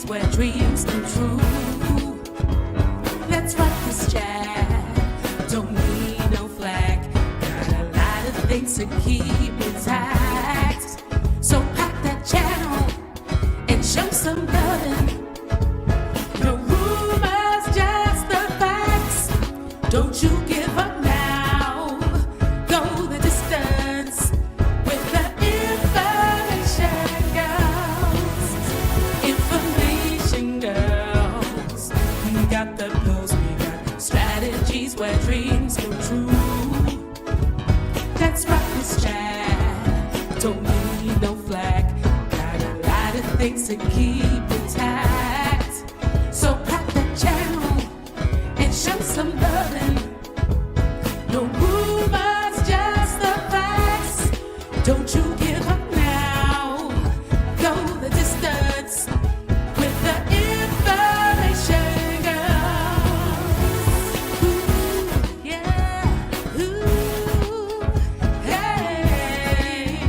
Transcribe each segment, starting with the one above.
where dreams come true. Let's rock this jazz. Don't need no flag. Got a lot of things to keep intact. So pack that channel and show some loving. No rumors, just the facts. Don't you give up now. Go the distance with the information girls. Information girls. We got the pills, we got strategies where dreams come true. Let's rock this jazz. Don't need no flag. Got a lot of things to keep intact. So pack that channel and show some loving. No rumors, just the facts. Don't you give up now. Go the distance with the information girls. Ooh, yeah, ooh, hey.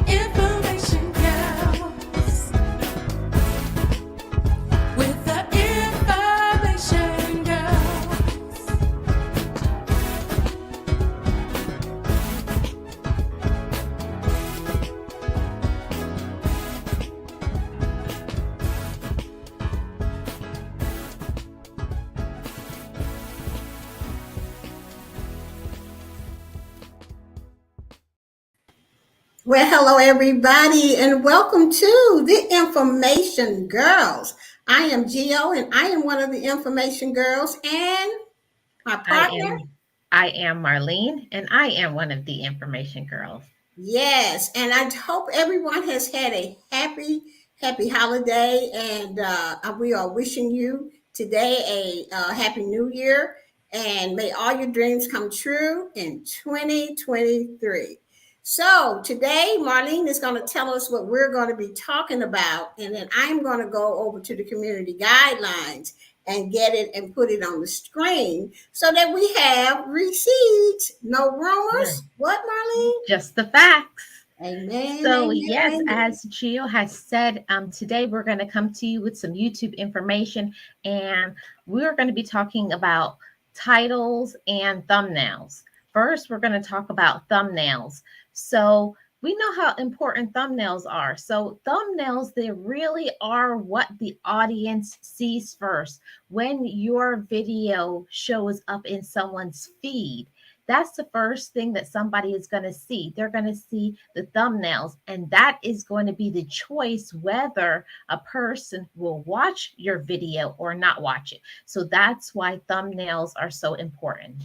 Information girls. With the information girls. Well, hello, everybody, and welcome to the Information Girls. I am Geo, and I am one of the Information Girls, and my partner. I am Marlene, and I am one of the Information Girls. Yes, and I hope everyone has had a happy holiday, and we are wishing you today a happy new year, and may all your dreams come true in 2023. So today, Marlene is going to tell us what we're going to be talking about, and then I'm going to go over to the community guidelines and get it and put it on the screen so that we have receipts, no rumors. What, Marlene? Just the facts. Amen. So amen, yes, amen. as Gio has said, today we're going to come to you with some YouTube information, and we're going to be talking about titles and thumbnails. First, we're going to talk about thumbnails. So we know how important thumbnails are. So thumbnails, they really are what the audience sees first. When your video shows up in someone's feed, that's the first thing that somebody is going to see. They're going to see the thumbnails, and that is going to be the choice whether a person will watch your video or not watch it. So that's why thumbnails are so important.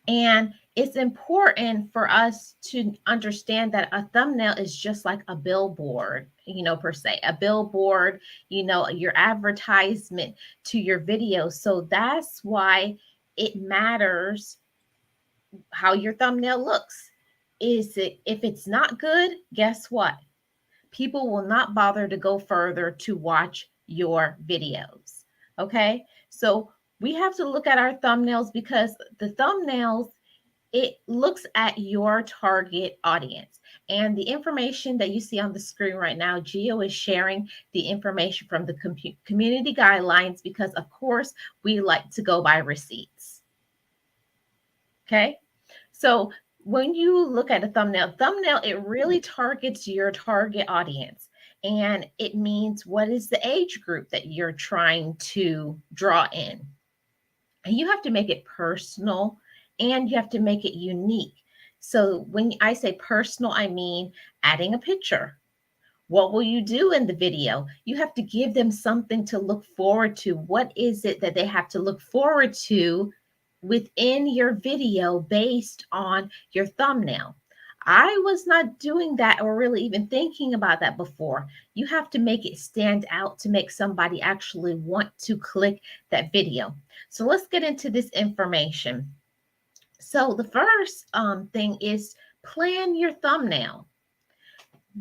And it's important for us to understand that a thumbnail is just like a billboard, per se, a billboard, your advertisement to your video. So that's why it matters how your thumbnail looks. If it's not good, guess what? People will not bother to go further to watch your videos. Okay. So we have to look at our thumbnails because the thumbnails, it looks at your target audience. And the information that you see on the screen right now, Gio is sharing the information from the community guidelines because, of course, we like to go by receipts. Okay, so when you look at a thumbnail, it really targets your target audience. And it means what is the age group that you're trying to draw in. And you have to make it personal and you have to make it unique. So when I say personal, I mean adding a picture. What will you do in the video? You have to give them something to look forward to. What is it that they have to look forward to within your video based on your thumbnail? I was not doing that or really even thinking about that before. You have to make it stand out to make somebody actually want to click that video. So let's get into this information. So the first thing is plan your thumbnail.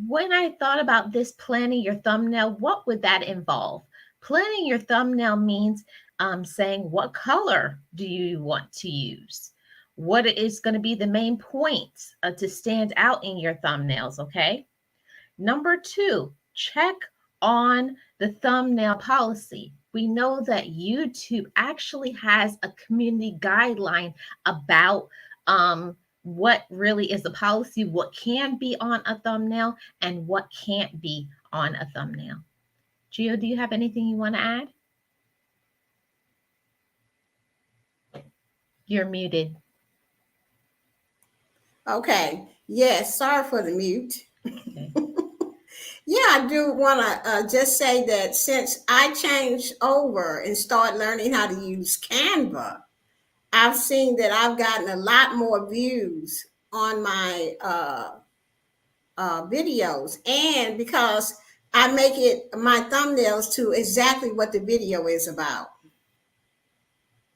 When I thought about this planning your thumbnail, what would that involve? Planning your thumbnail means saying what color do you want to use? What is going to be the main points to stand out in your thumbnails, okay? Number two, check on the thumbnail policy. We know that YouTube actually has a community guideline about what really is a policy, what can be on a thumbnail, and what can't be on a thumbnail. Gio, do you have anything you want to add? You're muted. Okay. Yes. Sorry for the mute. Okay. Yeah, I do want to just say that since I changed over and started learning how to use Canva, I've seen that I've gotten a lot more views on my videos. And because I make it my thumbnails to exactly what the video is about.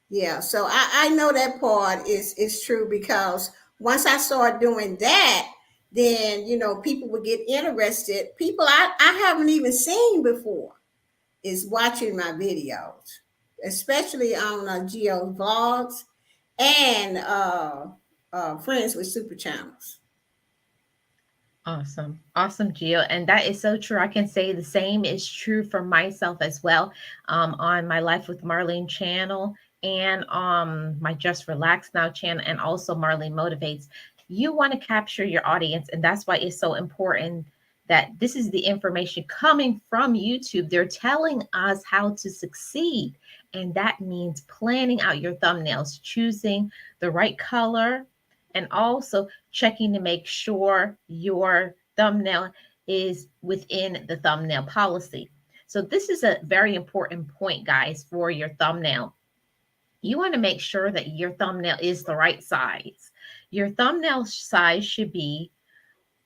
Yeah, so I know that part is true because once I started doing that, then people would get interested. People I haven't even seen before is watching my videos, especially on Geo vlogs and Friends with Super Channels. Awesome. Awesome, Gio. And that is so true. I can say the same is true for myself as well. On my Life with Marlene channel and my Just Relax Now channel, and also Marlene Motivates. You want to capture your audience, and that's why it's so important that this is the information coming from YouTube. They're telling us how to succeed, and that means planning out your thumbnails, choosing the right color, and also checking to make sure your thumbnail is within the thumbnail policy. So this is a very important point, guys, for your thumbnail. You want to make sure that your thumbnail is the right size. Your thumbnail size should be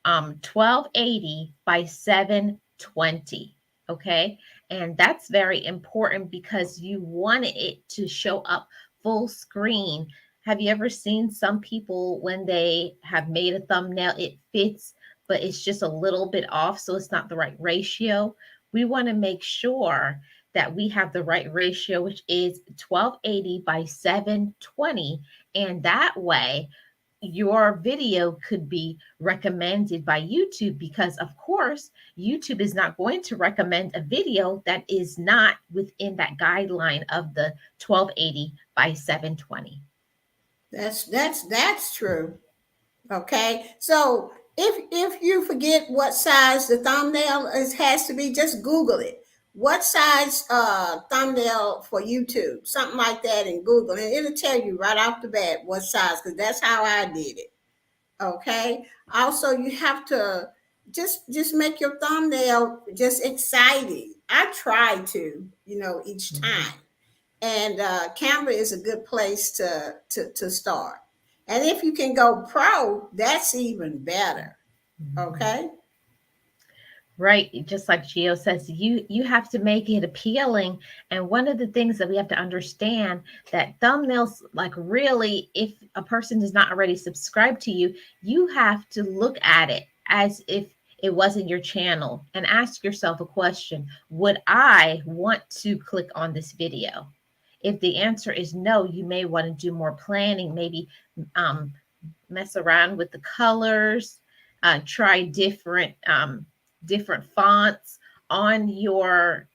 1280 by 720. Okay. And that's very important because you want it to show up full screen. Have you ever seen some people when they have made a thumbnail, it fits, but it's just a little bit off, so it's not the right ratio? We want to make sure that we have the right ratio, which is 1280 by 720. And that way, your video could be recommended by YouTube because, of course, YouTube is not going to recommend a video that is not within that guideline of the 1280 by 720. That's true. Okay, so if you forget what size the thumbnail has to be, just Google it. What size thumbnail for YouTube, something like that, and Google, and it'll tell you right off the bat what size, because that's how I did it. Okay. Also, you have to just make your thumbnail just exciting. I try to, each time. And Canva is a good place to start. And if you can go pro, that's even better. Okay. Right, just like Gio says, you have to make it appealing. And one of the things that we have to understand that thumbnails, like really, if a person does not already subscribe to you, you have to look at it as if it wasn't your channel and ask yourself a question: would I want to click on this video? If the answer is no, you may want to do more planning, maybe mess around with the colors, try different fonts on your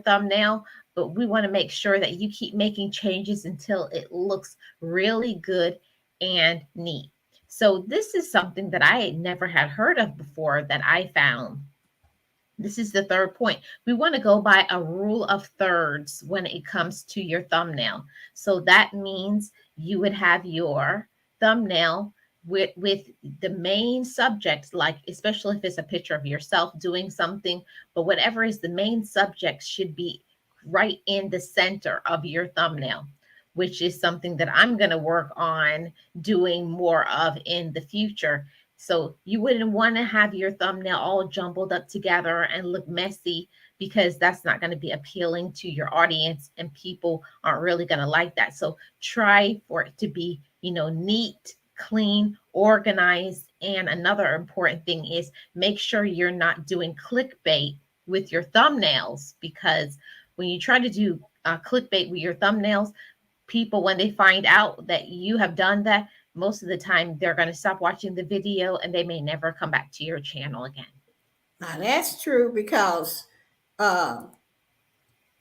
thumbnail, but we want to make sure that you keep making changes until it looks really good and neat. So this is something that I never had heard of before that I found. This is the third point. We want to go by a rule of thirds when it comes to your thumbnail. So that means you would have your thumbnail with the main subjects, like especially if it's a picture of yourself doing something, but whatever is the main subject should be right in the center of your thumbnail, which is something that I'm going to work on doing more of in the future. So you wouldn't want to have your thumbnail all jumbled up together and look messy, because that's not going to be appealing to your audience and people aren't really going to like that. So try for it to be, neat, clean, organized. And another important thing is make sure you're not doing clickbait with your thumbnails, because when you try to do clickbait with your thumbnails, people, when they find out that you have done that, most of the time they're going to stop watching the video and they may never come back to your channel again. Now that's true because uh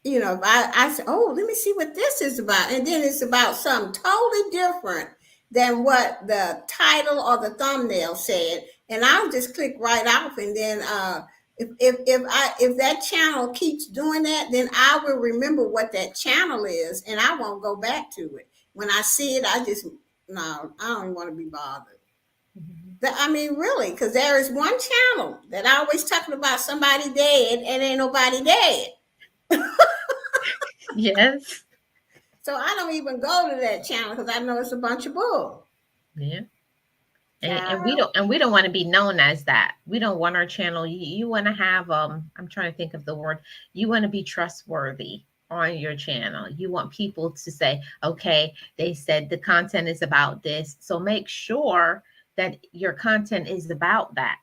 if I say, oh, let me see what this is about, and then it's about something totally different than what the title or the thumbnail said, and I'll just click right off, and then if that channel keeps doing that, then I will remember what that channel is, and I won't go back to it. When I see it, I just no, I don't want to be bothered. Mhm. I mean, really, because there is one channel that I always talking about somebody dead and ain't nobody dead. Yes. So I don't even go to that channel because I know it's a bunch of bull. Yeah. And we Child. don't want to be known as that. We don't want our channel. You want to have I'm trying to think of the word. You want to be trustworthy on your channel. You want people to say, okay, they said the content is about this. So make sure that your content is about that.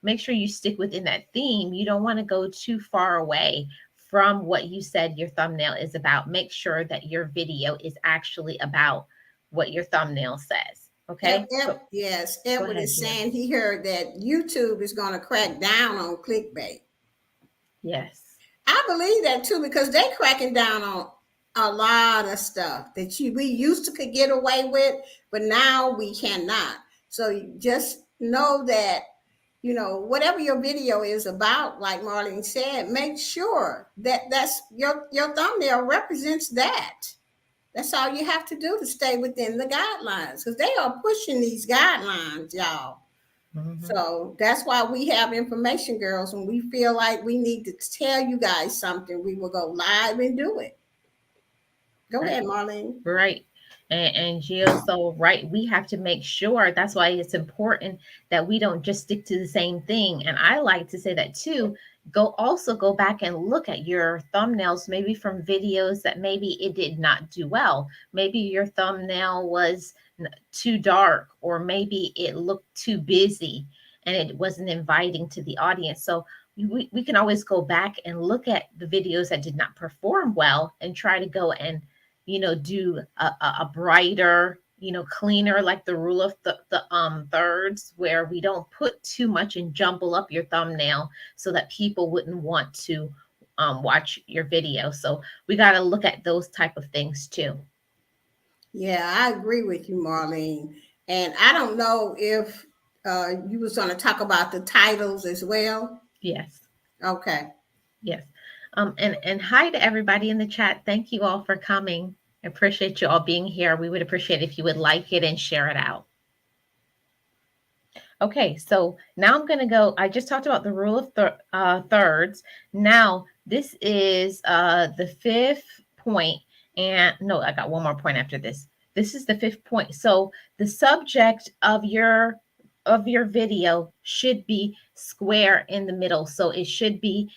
Make sure you stick within that theme. You don't want to go too far away from what you said your thumbnail is about. Make sure that your video is actually about what your thumbnail says. Okay. So Yes, go Edward ahead, is Gio. saying he heard that YouTube is going to crack down on clickbait. Yes. I believe that too because they're cracking down on a lot of stuff that we used to could get away with, but now we cannot. So you just know that whatever your video is about, like Marlene said, make sure that that's your thumbnail represents that. That's all you have to do to stay within the guidelines because they are pushing these guidelines, y'all. Mhm. So that's why we have information girls. When we feel like we need to tell you guys something, we will go live and do it. Go Right. ahead, Marlene. Right. And Gio, so right, we have to make sure that's why it's important that we don't just stick to the same thing. And I like to say that too. Go back and look at your thumbnails, maybe from videos that maybe it did not do well. Maybe your thumbnail was too dark, or maybe it looked too busy and it wasn't inviting to the audience. So we can always go back and look at the videos that did not perform well and try to go and do a brighter, cleaner, like the rule of the thirds, where we don't put too much and jumble up your thumbnail so that people wouldn't want to watch your video. So we got to look at those type of things too. Yeah, I agree with you, Marlene. And I don't know if you was going to talk about the titles as well. Yes. Okay. Yes. And hi to everybody in the chat. Thank you all for coming. I appreciate you all being here. We would appreciate if you would like it and share it out. Okay, so now I'm going to go. I just talked about the rule of thirds. Now, this is the fifth point. And no, I got one more point after this. This is the fifth point. So the subject of your video should be square in the middle. So it should be,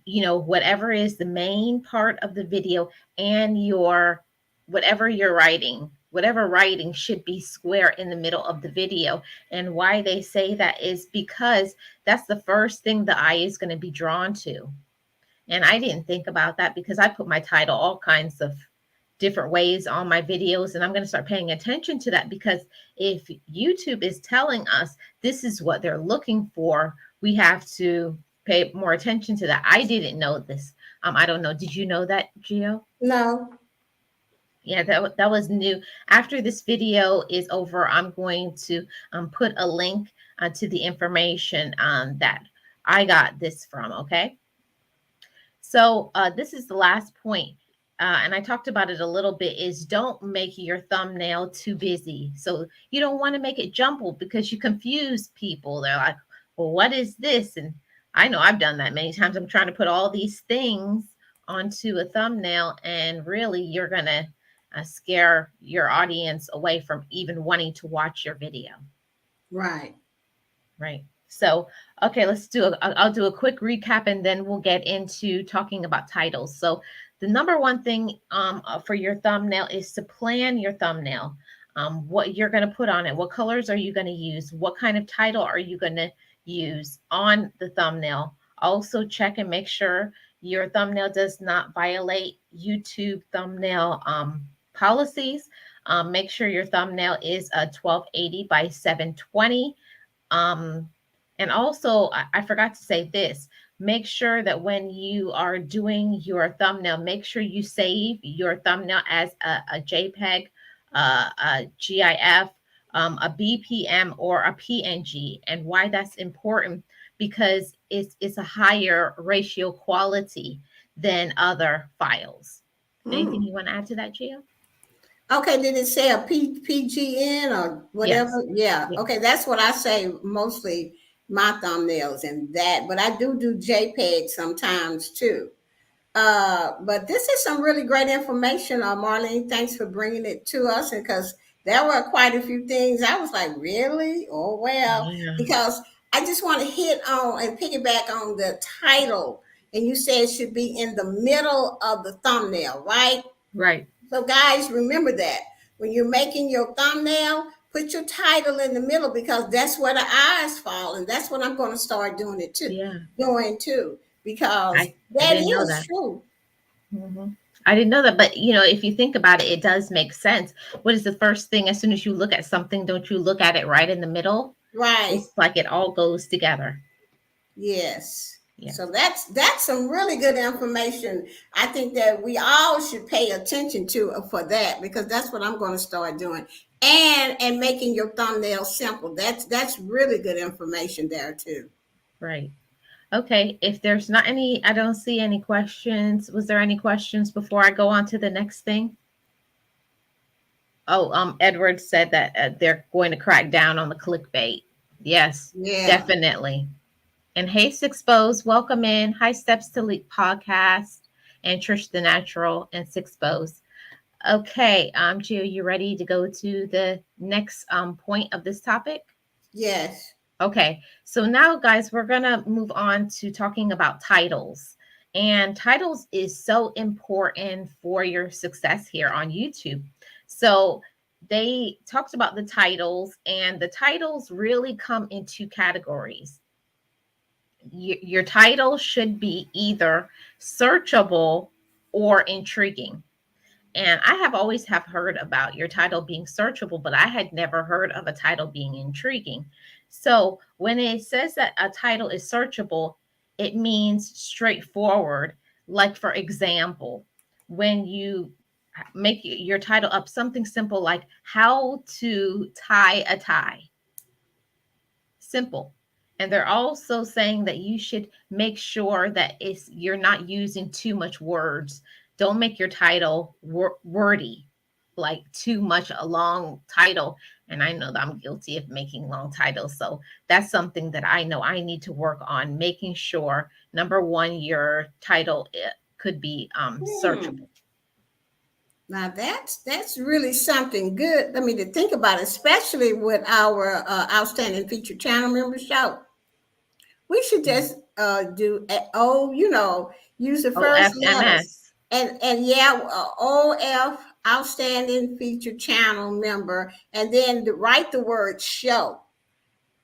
whatever is the main part of the video, and whatever you're writing, whatever writing should be square in the middle of the video. And why they say that is because that's the first thing the eye is going to be drawn to. And I didn't think about that because I put my title all kinds of different ways on my videos, and I'm going to start paying attention to that, because if YouTube is telling us this is what they're looking for, we have to pay more attention to that. I didn't know this. I don't know. Did you know that, Gio? No. Yeah, that was new. After this video is over, I'm going to put a link to the information that I got this from. Okay. So this is the last point. And I talked about it a little bit, is don't make your thumbnail too busy. So you don't want to make it jumbled because you confuse people. They're like, well, what is this? And I know I've done that many times. I'm trying to put all these things onto a thumbnail, and really you're going to scare your audience away from even wanting to watch your video. Right. Right. So, okay, I'll do a quick recap, and then we'll get into talking about titles. So the number one thing for your thumbnail is to plan your thumbnail. What you're going to put on it, what colors are you going to use, what kind of title are you going to use on the thumbnail. Also check and make sure your thumbnail does not violate YouTube thumbnail policies. Make sure your thumbnail is a 1280 by 720. And also, I forgot to say this. Make sure that when you are doing your thumbnail, make sure you save your thumbnail as a JPEG, a GIF, a BPM, or a PNG. And why that's important, because it's a higher ratio quality than other files. Anything you want to add to that, Gio? Okay, did it say a PGN or whatever? Yes. Yeah. Yeah. Okay, that's what I say mostly my thumbnails and that, but I do JPEG sometimes too. But this is some really great information, Marlene. Thanks for bringing it to us, and because there were quite a few things I was like, really? Oh well, Yeah. because I just want to hit on and piggyback on the title, and you said it should be in the middle of the thumbnail, right? Right. So, guys, remember that when you're making your thumbnail, put your title in the middle because that's where the eyes fall, and that's what I'm going to start doing it too, Yeah. because I that didn't know is that. true. Mhm. I didn't know that, but if you think about it, it does make sense. What is the first thing as soon as you look at something? Don't you look at it right in the middle? Right. It's like it all goes together. Yes. Yes. So that's some really good information. I think that we all should pay attention to for that, because that's what I'm going to start doing. And making your thumbnail simple. That's really good information there too. Right. Okay. If there's not any, I don't see any questions. Was there any questions before I go on to the next thing? Oh, Edward said that they're going to crack down on the clickbait. Yes, Yeah. definitely. And hey, Sixpose, welcome in. Hi, Steps to Leap podcast, and Trish the Natural and Sixpose. Okay, Gio, you ready to go to the next point of this topic? Yes. Okay, so now, guys, we're gonna move on to talking about titles. And titles is so important for your success here on YouTube. So they talked about the titles, and the titles really come in two categories. Your title should be either searchable or intriguing. And I have always have heard about your title being searchable, but I had never heard of a title being intriguing. So when it says that a title is searchable, it means straightforward. Like, for example, when you make your title up, something simple like how to tie a tie. Simple. And they're also saying that you should make sure that you're not using too much words. Don't make your title wordy, like too much a long title. And I know that I'm guilty of making long titles. So that's something that I know I need to work on, making sure, number one, your title could be searchable. Now that's really something good. I mean, to think about, especially with our outstanding featured channel member show. We should just do use the first letters and yeah, OF, outstanding featured channel member, and then write the word show.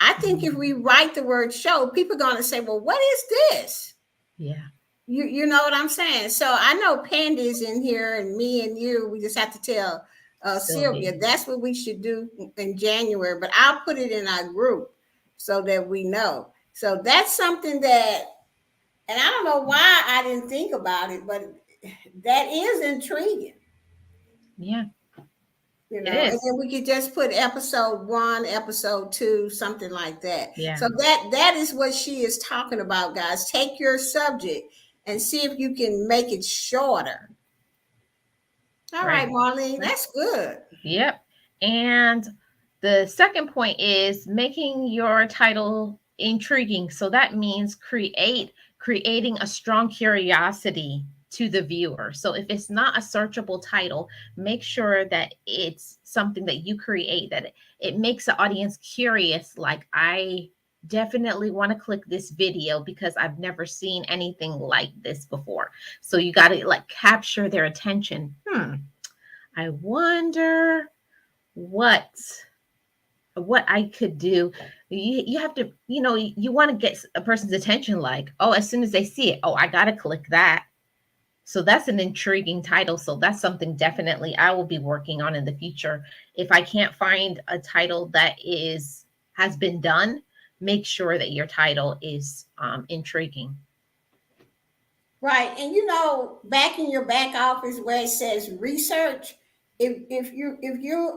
I think if we write the word show, people are going to say, well, what is this? Yeah. You know what I'm saying? So I know Pandy's in here, and me and you, we just have to tell Sylvia that's what we should do in January, but I'll put it in our group so that we know. So that's something that, and I don't know why I didn't think about it, but that is intriguing. Yeah. And then we could just put episode 1, episode 2, something like that. Yeah. So that is what she is talking about, guys. Take your subject and see if you can make it shorter. All right, Marlene, that's good. Yep. And the second point is making your title intriguing. So that means creating a strong curiosity to the viewer. So if it's not a searchable title, make sure that it's something that you create, that it makes the audience curious. Like, I definitely want to click this video because I've never seen anything like this before. So you got to like capture their attention. I wonder what I could do. You have to, you want to get a person's attention, like, oh, as soon as they see it, oh, I got to click that. So that's an intriguing title. So that's something definitely I will be working on in the future. If I can't find a title that has been done, make sure that your title is intriguing. Right. And back in your back office where it says research, if you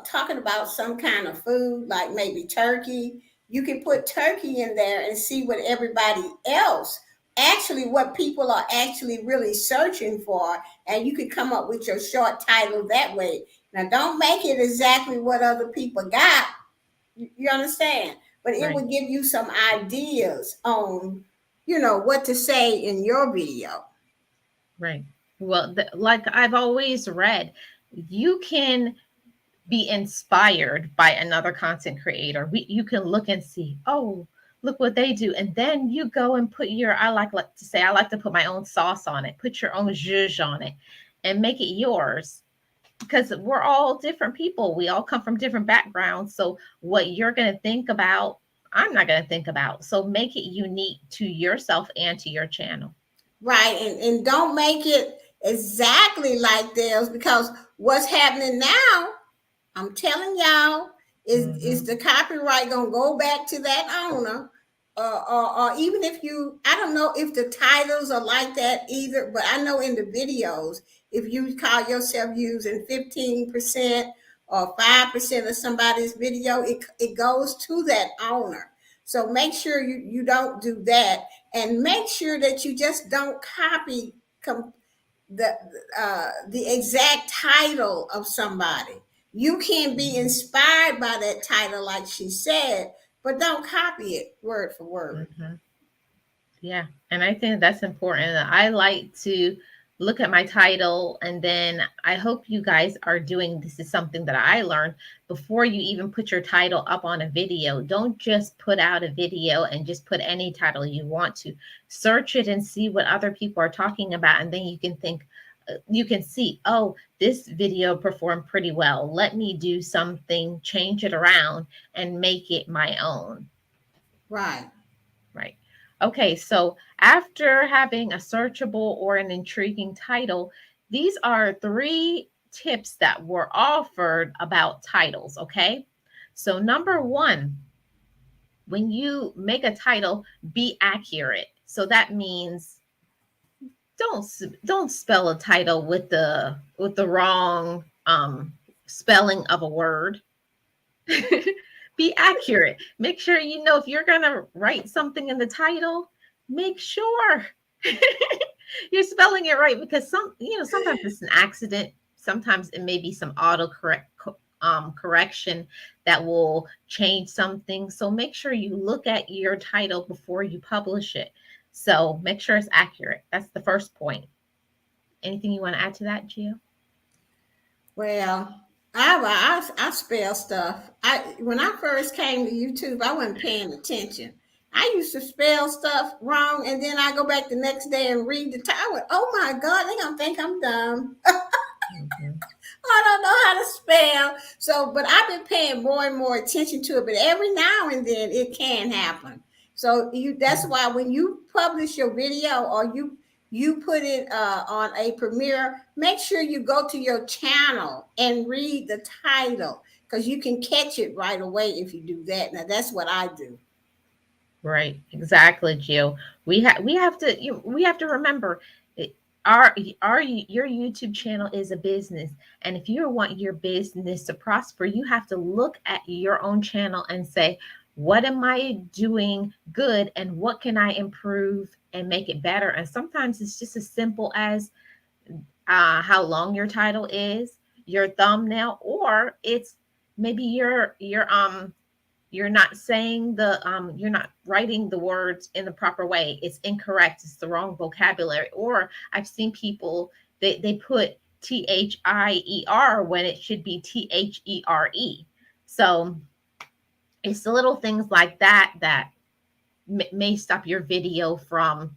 talking about some kind of food like maybe turkey, you can put turkey in there and see what everybody else actually what people are actually really searching for, and you can come up with your short title that way. Now don't make it exactly what other people got. You understand? But it Right. will give you some ideas on what to say in your video. Right. Well, like I've always read, you can be inspired by another content creator. You can look and see, oh, look what they do. And then you go and put like to say, I like to put my own sauce on it, put your own zhuzh on it and make it yours. Because we're all different people. We all come from different backgrounds. So what you're going to think about, I'm not going to think about. So make it unique to yourself and to your channel. Right. And don't make it exactly like theirs, because what's happening now, I'm telling y'all, is the copyright gonna go back to that owner? Or even if I don't know if the titles are like that either, but I know in the videos, if you call yourself using 15% or 5% of somebody's video, it goes to that owner. So make sure you don't do that, and make sure that you just don't copy the the exact title of somebody. You can be inspired by that title, like she said, but don't copy it word for word. Mm-hmm. Yeah. And I think that's important. I like to look at my title, and then I hope you guys are doing this. Is something that I learned before you even put your title up on a video. Don't just put out a video and just put any title you want to. Search it and see what other people are talking about. And then you can see, oh, this video performed pretty well. Let me do something, change it around and make it my own. Right. Right. Okay, so after having a searchable or an intriguing title, these are 3 tips that were offered about titles, okay? So number 1, when you make a title, be accurate. So that means don't spell a title with the wrong spelling of a word. Be accurate. Make sure if you're going to write something in the title, make sure you're spelling it right, because sometimes it's an accident. Sometimes it may be some correction that will change something. So make sure you look at your title before you publish it. So make sure it's accurate. That's the first point. Anything you want to add to that, Gio? Well, I spell stuff. When I first came to YouTube, I wasn't paying attention. I used to spell stuff wrong, and then I go back the next day and read the title. Oh my God, they're gonna think I'm dumb. Mm-hmm. I don't know how to spell. So, but I've been paying more and more attention to it. But every now and then it can happen. So that's why when you publish your video, or you put it on a premiere, make sure you go to your channel and read the title, because you can catch it right away if you do that. Now that's what I do. Right, exactly, Jill. We have to remember, your YouTube channel is a business, and if you want your business to prosper, you have to look at your own channel and say, what am I doing good, and what can I improve and make it better? And sometimes it's just as simple as how long your title is, your thumbnail, or it's maybe you're not saying you're not writing the words in the proper way. It's incorrect. It's the wrong vocabulary. Or I've seen people, they put THIER when it should be THERE. So it's the little things like that may stop your video from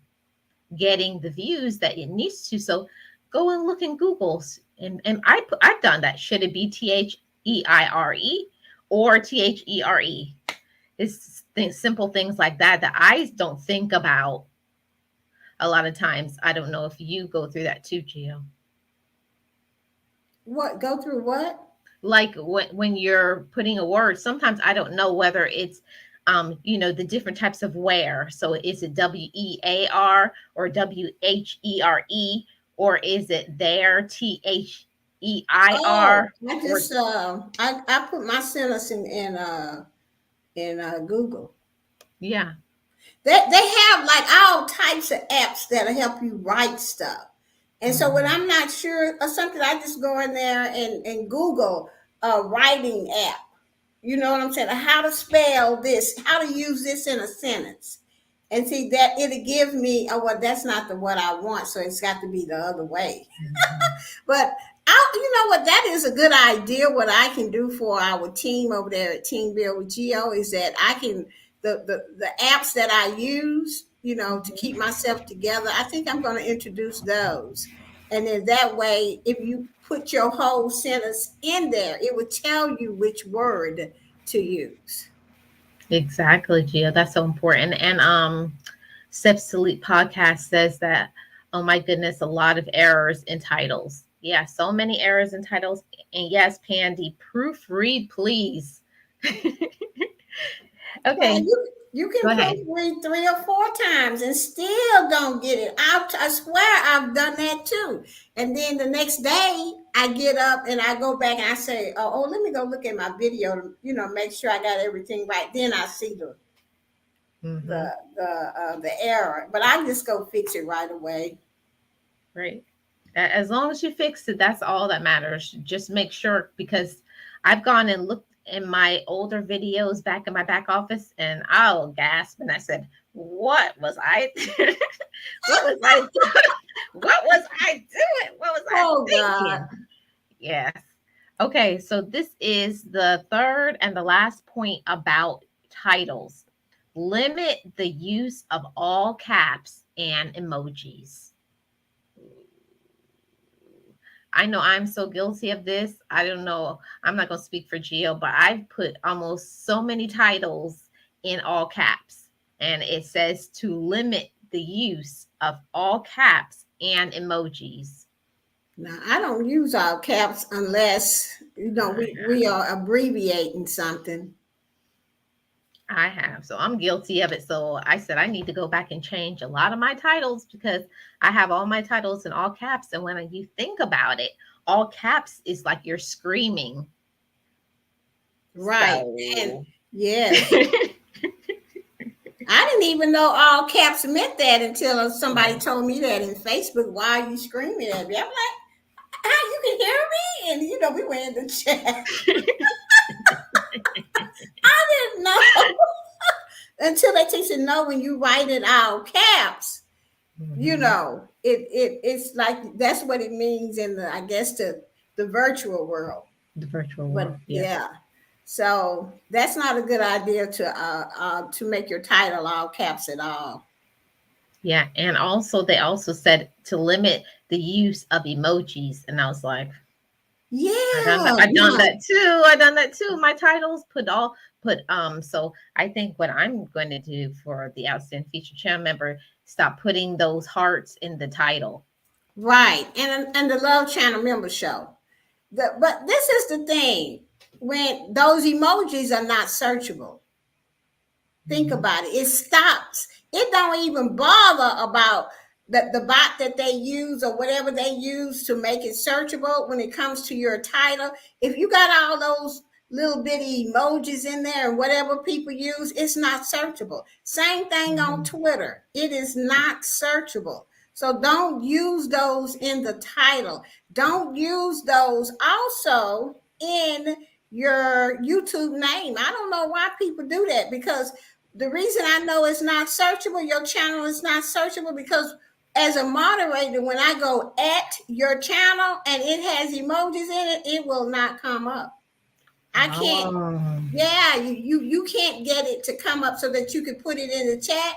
getting the views that it needs to. So go and look in Google. And I've done that. Should it be THEIRE? Or THERE? It's simple things like that I don't think about a lot of times. I don't know if you go through that too, Gio. What? Go through what? Like when you're putting a word, sometimes I don't know whether it's the different types of wear. So is it WEAR or WHERE, or is it there Oh, THEIR? I Or just I put my sentence in Google. yeah. They have like all types of apps that'll help you write stuff. And so when Mhm. I'm not sure of something, I just go in there and Google a writing app. You know what I'm saying? How to spell this, how to use this in a sentence. And see that it'll give me, oh well, that's not the what I want, so it's got to be the other way. Mhm. But you know what? That is a good idea. What I can do for our team over there at Team Build with Geo is that I can the apps that I use, to keep myself together. I think I'm going to introduce those, and then that way, if you put your whole sentence in there, it would tell you which word to use. Exactly, Gio. That's so important. And Steps to Leap podcast says that, oh my goodness, a lot of errors in titles. Yeah, so many errors in titles. And yes, Pandy, proofread, please. Well, Okay, you can go ahead. proofread 3 or 4 times and still don't get it. I swear I've done that too. And then the next day I get up and I go back and I say, oh, let me go look at my video to, make sure I got everything right. Then I see Hmm. the error. But I just go fix it right away. Right. As long as you fix it, that's all that matters. Just make sure, because I've gone and looked in my older videos back in my back office, and I'll gasp and I said, what was I what was I doing? What was I doing? What was I Oh God. thinking? Yes. Okay, so this is the third and the last point about titles. Limit the use of all caps and emojis. I know I'm so guilty of this. I don't know. I'm not going to speak for Gio, but I've put almost so many titles in all caps. And it says to limit the use of all caps and emojis. Now I don't use all caps unless we are abbreviating something. I have. So I'm guilty of it. So I said I need to go back and change a lot of my titles, because I have all my titles in all caps. And when you think about it, all caps is like you're screaming. Right. And So yes. I didn't even know all caps meant that until somebody told me that in Facebook. Why are you screaming at me? I'm like, how you can hear me? And we went in the chat. I didn't know until they teach you know when you write it all caps. Mhm. It's like that's what it means in the I guess the virtual world. The virtual world, But yes. yeah, so that's not a good idea to make your title all caps at all. Yeah, and also they also said to limit the use of emojis, and I was like, I done that. Yeah, I done yeah. that too. I done that too. My titles put. So I think what I'm going to do for the outstanding feature channel member, stop putting those hearts in the title. Right. And the Love Channel member show. But this is the thing. When those emojis are not searchable, think Mhm. about it. It stops. It don't even bother about the bot that they use or whatever they use to make it searchable when it comes to your title. If you got all those little bitty emojis in there and whatever people use, it's not searchable. Same thing on Mhm. Twitter. It is not searchable. So don't use those in the title. Don't use those also in your YouTube name. I don't know why people do that, because the reason I know it's not searchable, your channel is not searchable, because as a moderator, when I go at your channel and it has emojis in it, it will not come up. I can't. Oh. Yeah, you can't get it to come up so that you can put it in the chat.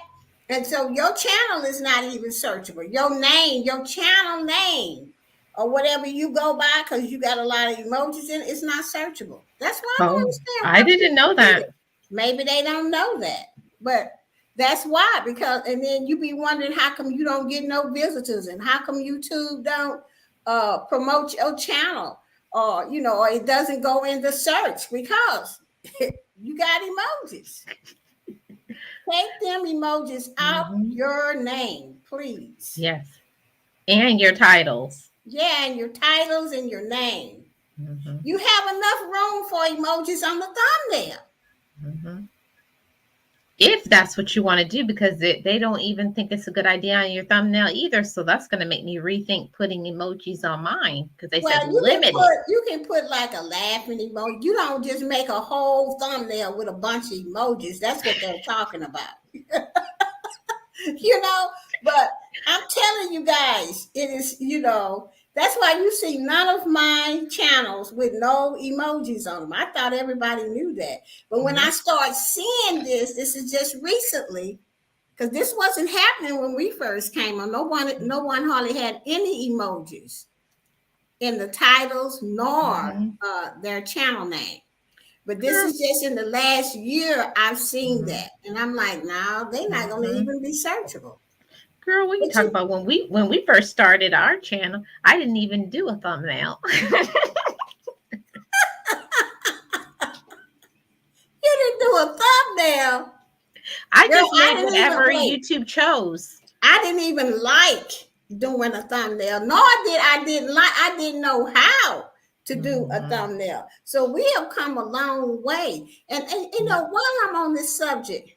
And so your channel is not even searchable. Your name, your channel name, or whatever you go by, because you got a lot of emojis in it, it's not searchable. That's why I don't Oh, understand I why didn't people know do that. it. Maybe they don't know that, but that's why. Because and then you be wondering how come you don't get no visitors, and how come YouTube don't promote your channel, or it doesn't go in the search because you got emojis. Take them emojis out Mhm. your name, please. Yes. And your titles. Yeah, and your titles and your name. Mhm. You have enough room for emojis on the thumbnail. Mhm. If that's what you want to do, because they don't even think it's a good idea on your thumbnail either. So that's going to make me rethink putting emojis on mine because they said Well, limited. you can put like a laughing emoji. You don't just make a whole thumbnail with a bunch of emojis. That's what they're talking about. you know, but I'm telling you guys, it is, that's why you see none of my channels with no emojis on them. I thought everybody knew that. But when I start seeing this is just recently, because this wasn't happening when we first came on. No one hardly had any emojis in the titles nor their channel name. But this is just in the last year I've seen that. And I'm like, no, they're not going to even be searchable. Girl, what you talking about? When we first started our channel, I didn't even do a thumbnail. You didn't do a thumbnail. I Girl, just made whatever YouTube chose. I didn't even like doing a thumbnail. Nor I didn't know how to do a thumbnail. So we have come a long way. And while I'm on this subject,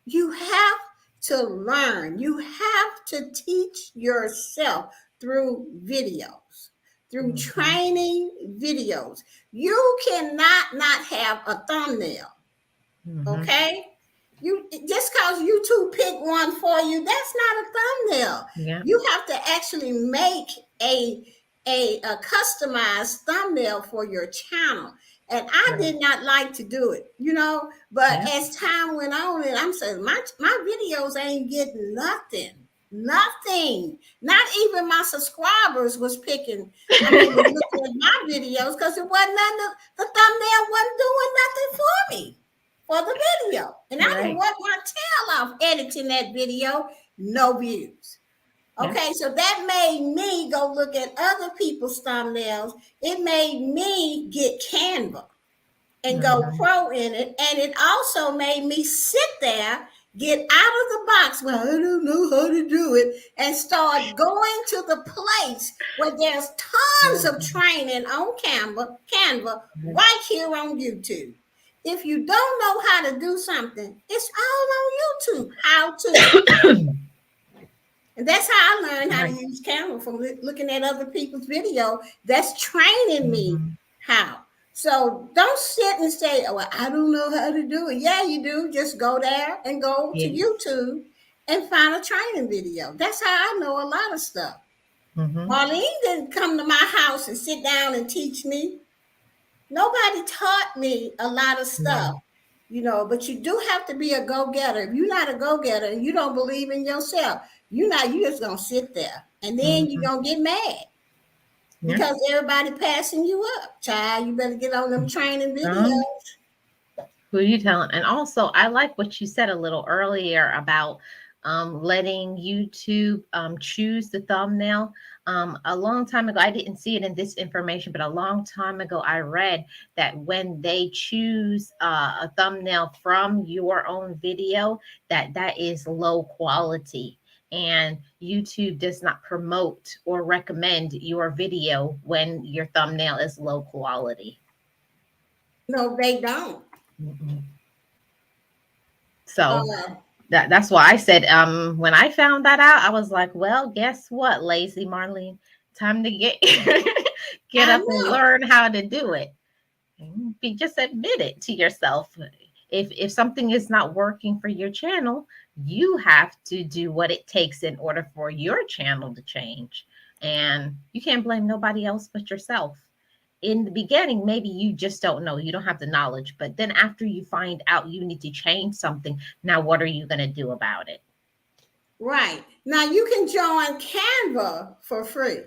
you have to learn. You have to teach yourself through videos, through training videos. You cannot not have a thumbnail. Okay? You just because YouTube pick one for you, that's not a thumbnail. Yeah. You have to actually make a customized thumbnail for your channel. And I did not like to do it, but as time went on, and I'm saying my videos ain't getting nothing. Not even my subscribers was picking, looking at my videos because it wasn't nothing, the thumbnail wasn't doing nothing for me for the video. And I didn't work my tail off editing that video, no views. Okay, so that made me go look at other people's thumbnails. It made me get Canva and go pro in it. And it also made me sit there, get out of the box, well, I don't know how to do it, and start going to the place where there's tons of training on Canva right here on YouTube. If you don't know how to do something, it's all on YouTube, how to. And that's how I learned how to use Canva, from looking at other people's video. That's training me how. So don't sit and say, well, I don't know how to do it. Yeah, you do. Just go there and go to YouTube and find a training video. That's how I know a lot of stuff. Marlene didn't come to my house and sit down and teach me. Nobody taught me a lot of stuff, but you do have to be a go-getter. If you're not a go-getter and you don't believe in yourself, you just going to sit there, and then you're going to get mad because everybody passing you up. Child, you better get on them training videos. Who are you telling? And also, I like what you said a little earlier about letting YouTube choose the thumbnail. A long time ago, I didn't see it in this information, but a long time ago, I read that when they choose a thumbnail from your own video, that is low quality. And YouTube does not promote or recommend your video when your thumbnail is low quality. No, they don't. So that's why I said, when I found that out, I was like, well, guess what, lazy Marlene? Time to get up and learn how to do it. Just admit it to yourself. If something is not working for your channel, you have to do what it takes in order for your channel to change. And you can't blame nobody else but yourself. In the beginning, maybe you just don't know. You don't have the knowledge. But then after you find out you need to change something, now what are you going to do about it? Right. Now you can join Canva for free.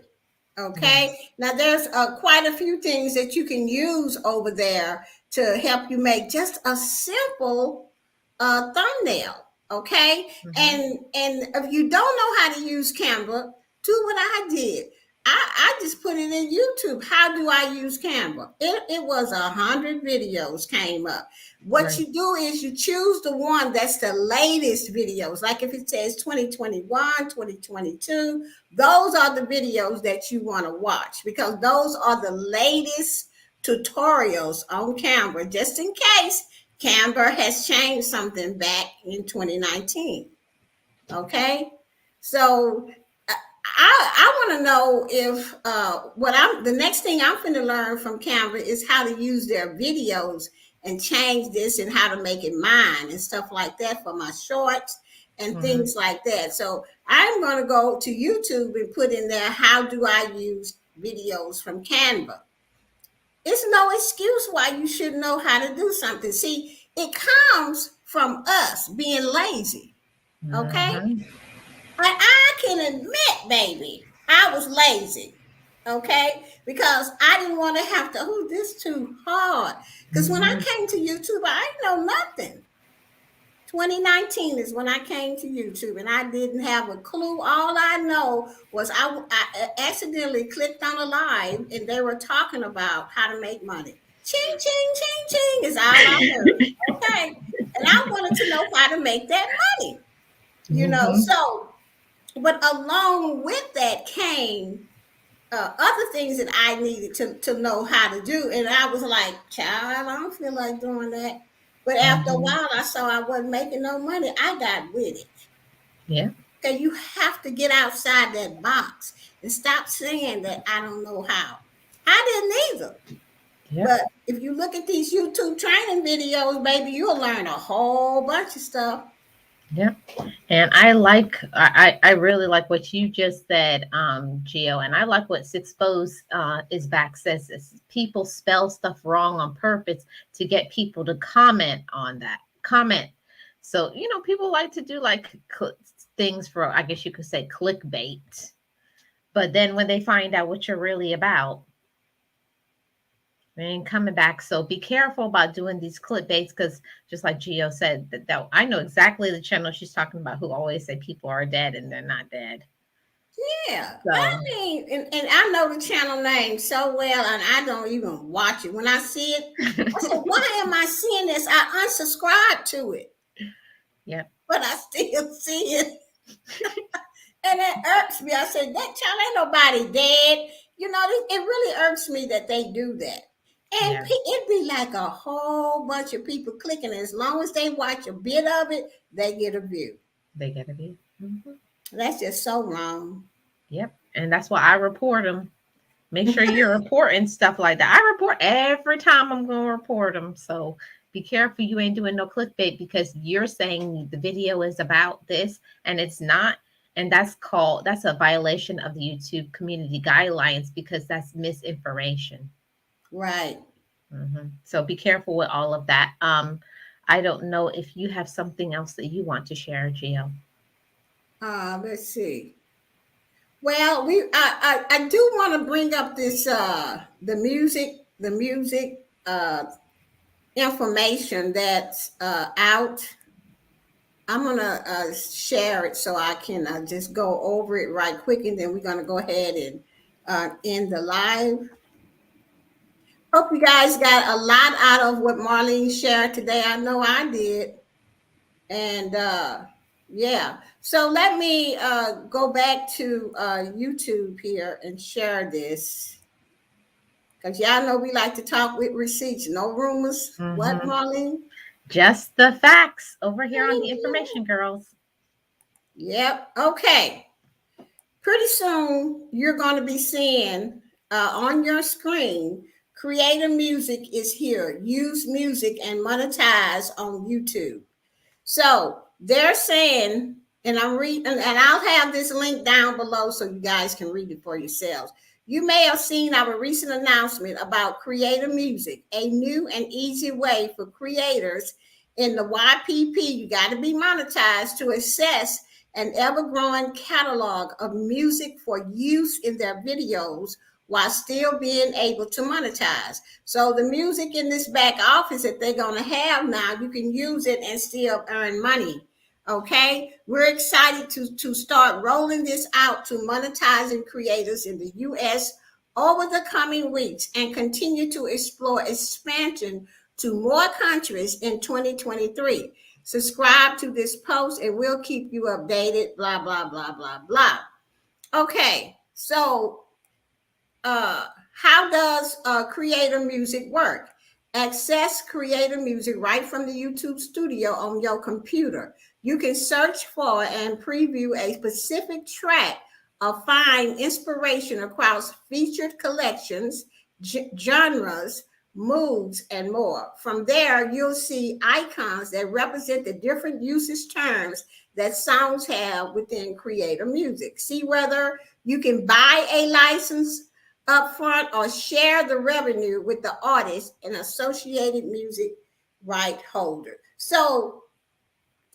Okay. Now there's quite a few things that you can use over there to help you make just a simple thumbnail. Okay. And if you don't know how to use Canva, do what I did. I just put it in YouTube. How do I use Canva? It was 100 videos came up. What Right. you do is you choose the one that's the latest videos. Like if it says 2021, 2022, those are the videos that you want to watch because those are the latest tutorials on Canva, just in case Canva has changed something back in 2019. Okay, so I want to know if what I'm the next thing I'm going to learn from Canva is how to use their videos and change this and how to make it mine and stuff like that for my shorts and Mhm. things like that. So I'm going to go to YouTube and put in there how do I use videos from Canva. It's no excuse why you should know how to do something. See, it comes from us being lazy. Okay. Mhm. And I can admit, baby, I was lazy. Okay. Because I didn't want to have to, oh, this too hard. Because when I Mhm. came to YouTube, I didn't know nothing. 2019 is when I came to YouTube and I didn't have a clue. All I know was I accidentally clicked on a live and they were talking about how to make money. Ching, ching, ching, ching is all I heard. Okay. And I wanted to know how to make that money, Mhm. So, but along with that came other things that I needed to know how to do. And I was like, child, I don't feel like doing that. But after a Mhm. while, I saw I wasn't making no money. I got with it. Yeah. Okay, you have to get outside that box and stop saying that I don't know how. I didn't either. Yep. But if you look at these YouTube training videos, baby, you'll learn a whole bunch of stuff. Yep. And I really like what you just said, Gio, and I like what Sixpose is back says is people spell stuff wrong on purpose to get people to comment on that. Comment. So, people like to do like things for, I guess you could say, clickbait. But then when they find out what you're really about, they ain't coming back. So be careful about doing these clickbaits because just like Gio said, that I know exactly the channel she's talking about who always say people are dead and they're not dead. Yeah, I So mean, and I know the channel name so well, and I don't even watch it. When I see it, I said, "Why am I seeing this?" I unsubscribe to it, yep. but I still see it, and it irks me. I said, "That channel ain't nobody dead." It really irks me that they do that, and Yeah, it'd be like a whole bunch of people clicking. As long as they watch a bit of it, they get a view. they gotta be. That's just so wrong. Yep. And that's why I report them. Make sure you're reporting stuff like that. I report every time I'm going to report them. So be careful you ain't doing no clickbait because you're saying the video is about this and it's not. And that's a violation of the YouTube community guidelines because that's misinformation. Right. So be careful with all of that. I don't know if you have something else that you want to share, Gio. Let's see. Well, I do want to bring up this the music information that's out. I'm gonna share it so I can just go over it right quick, and then we're gonna go ahead and end the live. Hope you guys got a lot out of what Marlene shared today. I know I did, and yeah. So let me go back to YouTube here and share this. Because y'all know we like to talk with receipts, no rumors. What, Mm-hmm. Marlene? Just the facts over here on the Information Girls. Yep. Okay. Pretty soon you're going to be seeing on your screen, Creator Music is here. Use music and monetize on YouTube. So they're saying, and I'm reading, and I'll have this link down below so you guys can read it for yourselves. You may have seen our recent announcement about Creator Music, a new and easy way for creators in the YPP. You got to be monetized to access an ever-growing catalog of music for use in their videos while still being able to monetize. So the music in this back office that they're going to have now, you can use it and still earn money. Okay, we're excited to start rolling this out to monetizing creators in the US over the coming weeks and continue to explore expansion to more countries in 2023. Subscribe to this post and we'll keep you updated, blah, blah, blah, blah, blah. Okay, so how does Creator Music work? Access Creator Music right from the YouTube studio on your computer. You can search for and preview a specific track or find inspiration across featured collections, genres, moods, and more. From there, you'll see icons that represent the different usage terms that songs have within Creator Music. See whether you can buy a license upfront or share the revenue with the artist and associated music right holder. So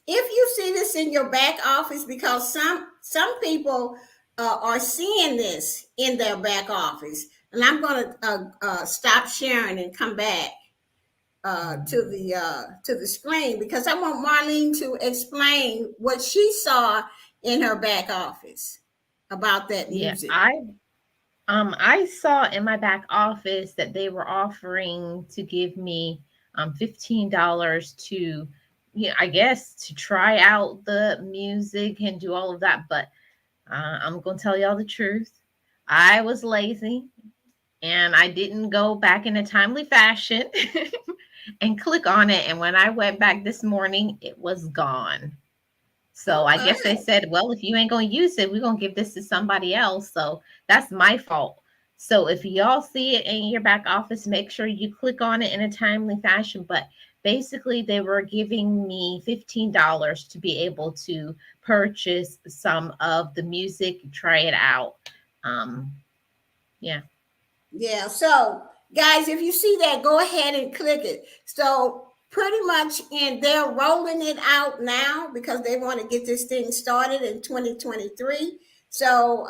if you see this in your back office, because some people are seeing this in their back office, and I'm going to stop sharing and come back to the screen because I want Marlene to explain what she saw in her back office about that music. Yeah, I saw in my back office that they were offering to give me $15 to, I guess, to try out the music and do all of that. But I'm going to tell y'all the truth. I was lazy and I didn't go back in a timely fashion and click on it. And when I went back this morning, it was gone. So I guess they said, well, if you ain't going to use it, we're going to give this to somebody else. So that's my fault. So if y'all see it in your back office, make sure you click on it in a timely fashion. But basically, they were giving me $15 to be able to purchase some of the music, try it out. Yeah. Yeah. So, guys, if you see that, go ahead and click it. So pretty much, and they're rolling it out now because they want to get this thing started in 2023. So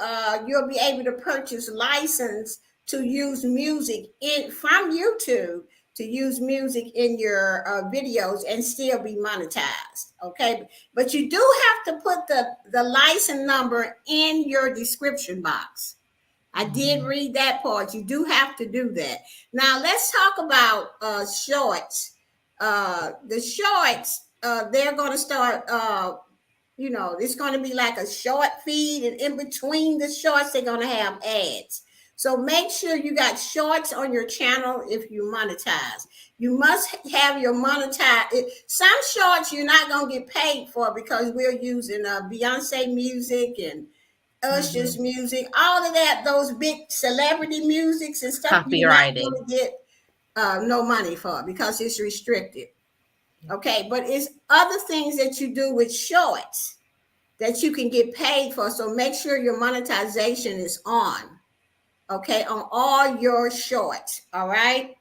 you'll be able to purchase license to use music from YouTube, to use music in your videos and still be monetized. Okay, but you do have to put the license number in your description box. I did read that part. You do have to do that. Now let's talk about shorts. The shorts, they're going to start, it's going to be like a short feed, and in between the shorts, they're going to have ads. So make sure you got shorts on your channel if you monetize. You must have your monetize. Some shorts you're not going to get paid for because we're using Beyonce music and Usher's music, all of that, those big celebrity musics and stuff. You're not going to get no money for because it's restricted. Okay, but it's other things that you do with shorts that you can get paid for. So make sure your monetization is on. Okay, on all your shorts. All right.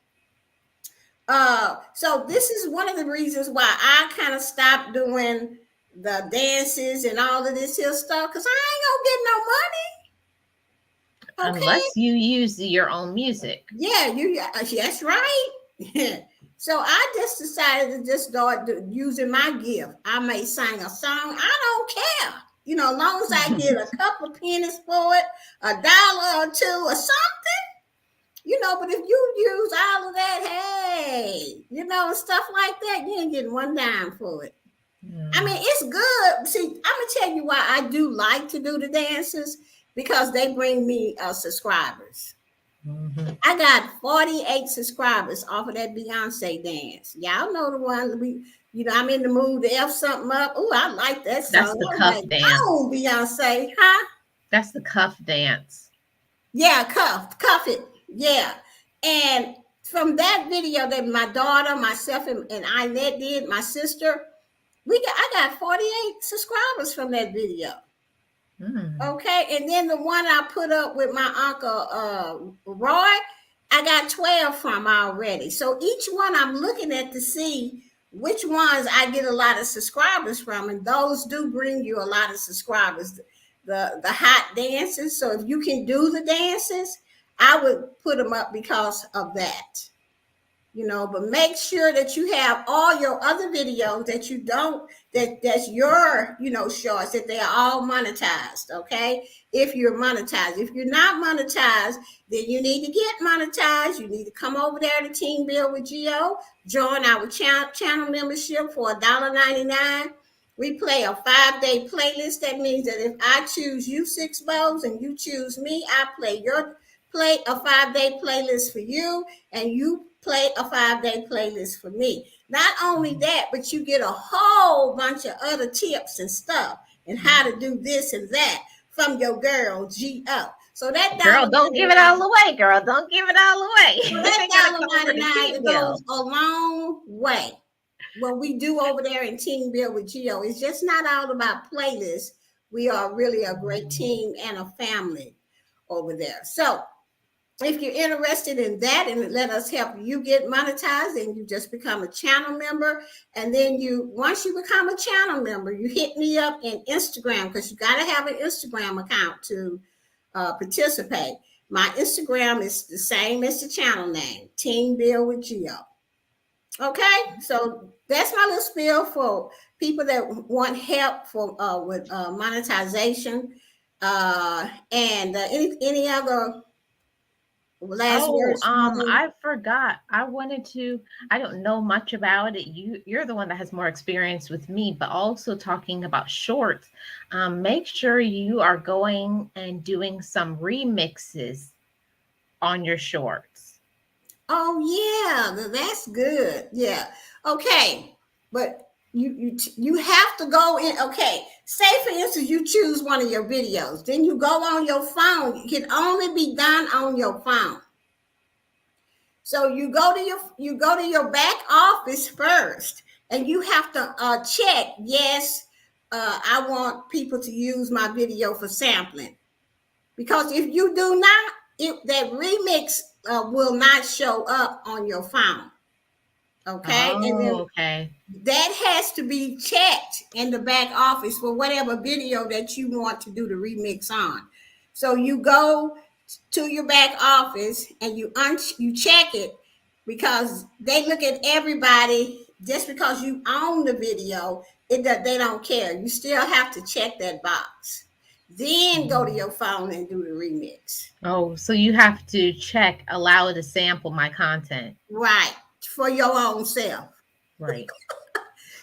So this is one of the reasons why I kind of stopped doing the dances and all of this here stuff, because I ain't gonna get no money. Okay? Unless you use your own music. Yeah, that's right. So I just decided to just start using my gift. I may sing a song. I don't care. As long as I get a couple of pennies for it, $1 or $2 or something. But if you use all of that, hey, stuff like that, you ain't getting one dime for it. I mean, it's good. See, I'm going to tell you why I do like to do the dances, because they bring me subscribers. I got 48 subscribers off of that Beyonce dance. Y'all know the one I'm in the mood to F something up. Oh, I like that song. That's the cuff dance. Oh, Beyonce, huh? That's the cuff dance. Yeah, cuff it. Yeah. And from that video that my daughter, myself, and Inette did, my sister, I got 48 subscribers from that video. Okay, and then the one I put up with my uncle Roy, I got 12 from already. So each one I'm looking at to see which ones I get a lot of subscribers from, and those do bring you a lot of subscribers. The hot dances. So if you can do the dances, I would put them up because of that. But make sure that you have all your other videos that you don't that's your, shorts, that they are all monetized. Okay. If you're monetized, if you're not monetized, then you need to get monetized. You need to come over there to Team Build with Geo, join our channel membership for $1.99. We play a 5-day playlist. That means that if I choose you, Six Bows, and you choose me, I play a 5-day playlist for you, and you play a 5-day playlist for me. Not only that, but you get a whole bunch of other tips and stuff and how to do this and that from your girl G.O. So that Girl, don't give it all away, girl. Don't give it all away. So that $1.99 goes a long way. What we do over there in Team Build with Geo is just not all about playlists. We are really a great team and a family over there. So if you're interested in that and let us help you get monetized, and you just become a channel member. And then once you become a channel member, you hit me up in Instagram, because you got to have an Instagram account to participate. My Instagram is the same as the channel name, Team Build with Geo. Okay, so that's my little spiel for people that want help with monetization. And any other last words? I forgot. I don't know much about it. You're the one that has more experience with me, but also talking about shorts. Make sure you are going and doing some remixes on your shorts. Oh yeah, that's good. Yeah. Okay, but you have to go in. Okay, say for instance you choose one of your videos, then you go on your phone. It can only be done on your phone. So you go to your back office first, and you have to check. Yes, I want people to use my video for sampling, because if you do not, that remix will not show up on your phone. Okay. Oh, and then okay. That has to be checked in the back office for whatever video that you want to do the remix on. So you go to your back office and you check it, because they look at everybody. Just because you own the video, they don't care. You still have to check that box. Then go to your phone and do the remix. Oh, so you have to check, allow it to sample my content. Right. For your own self. Right.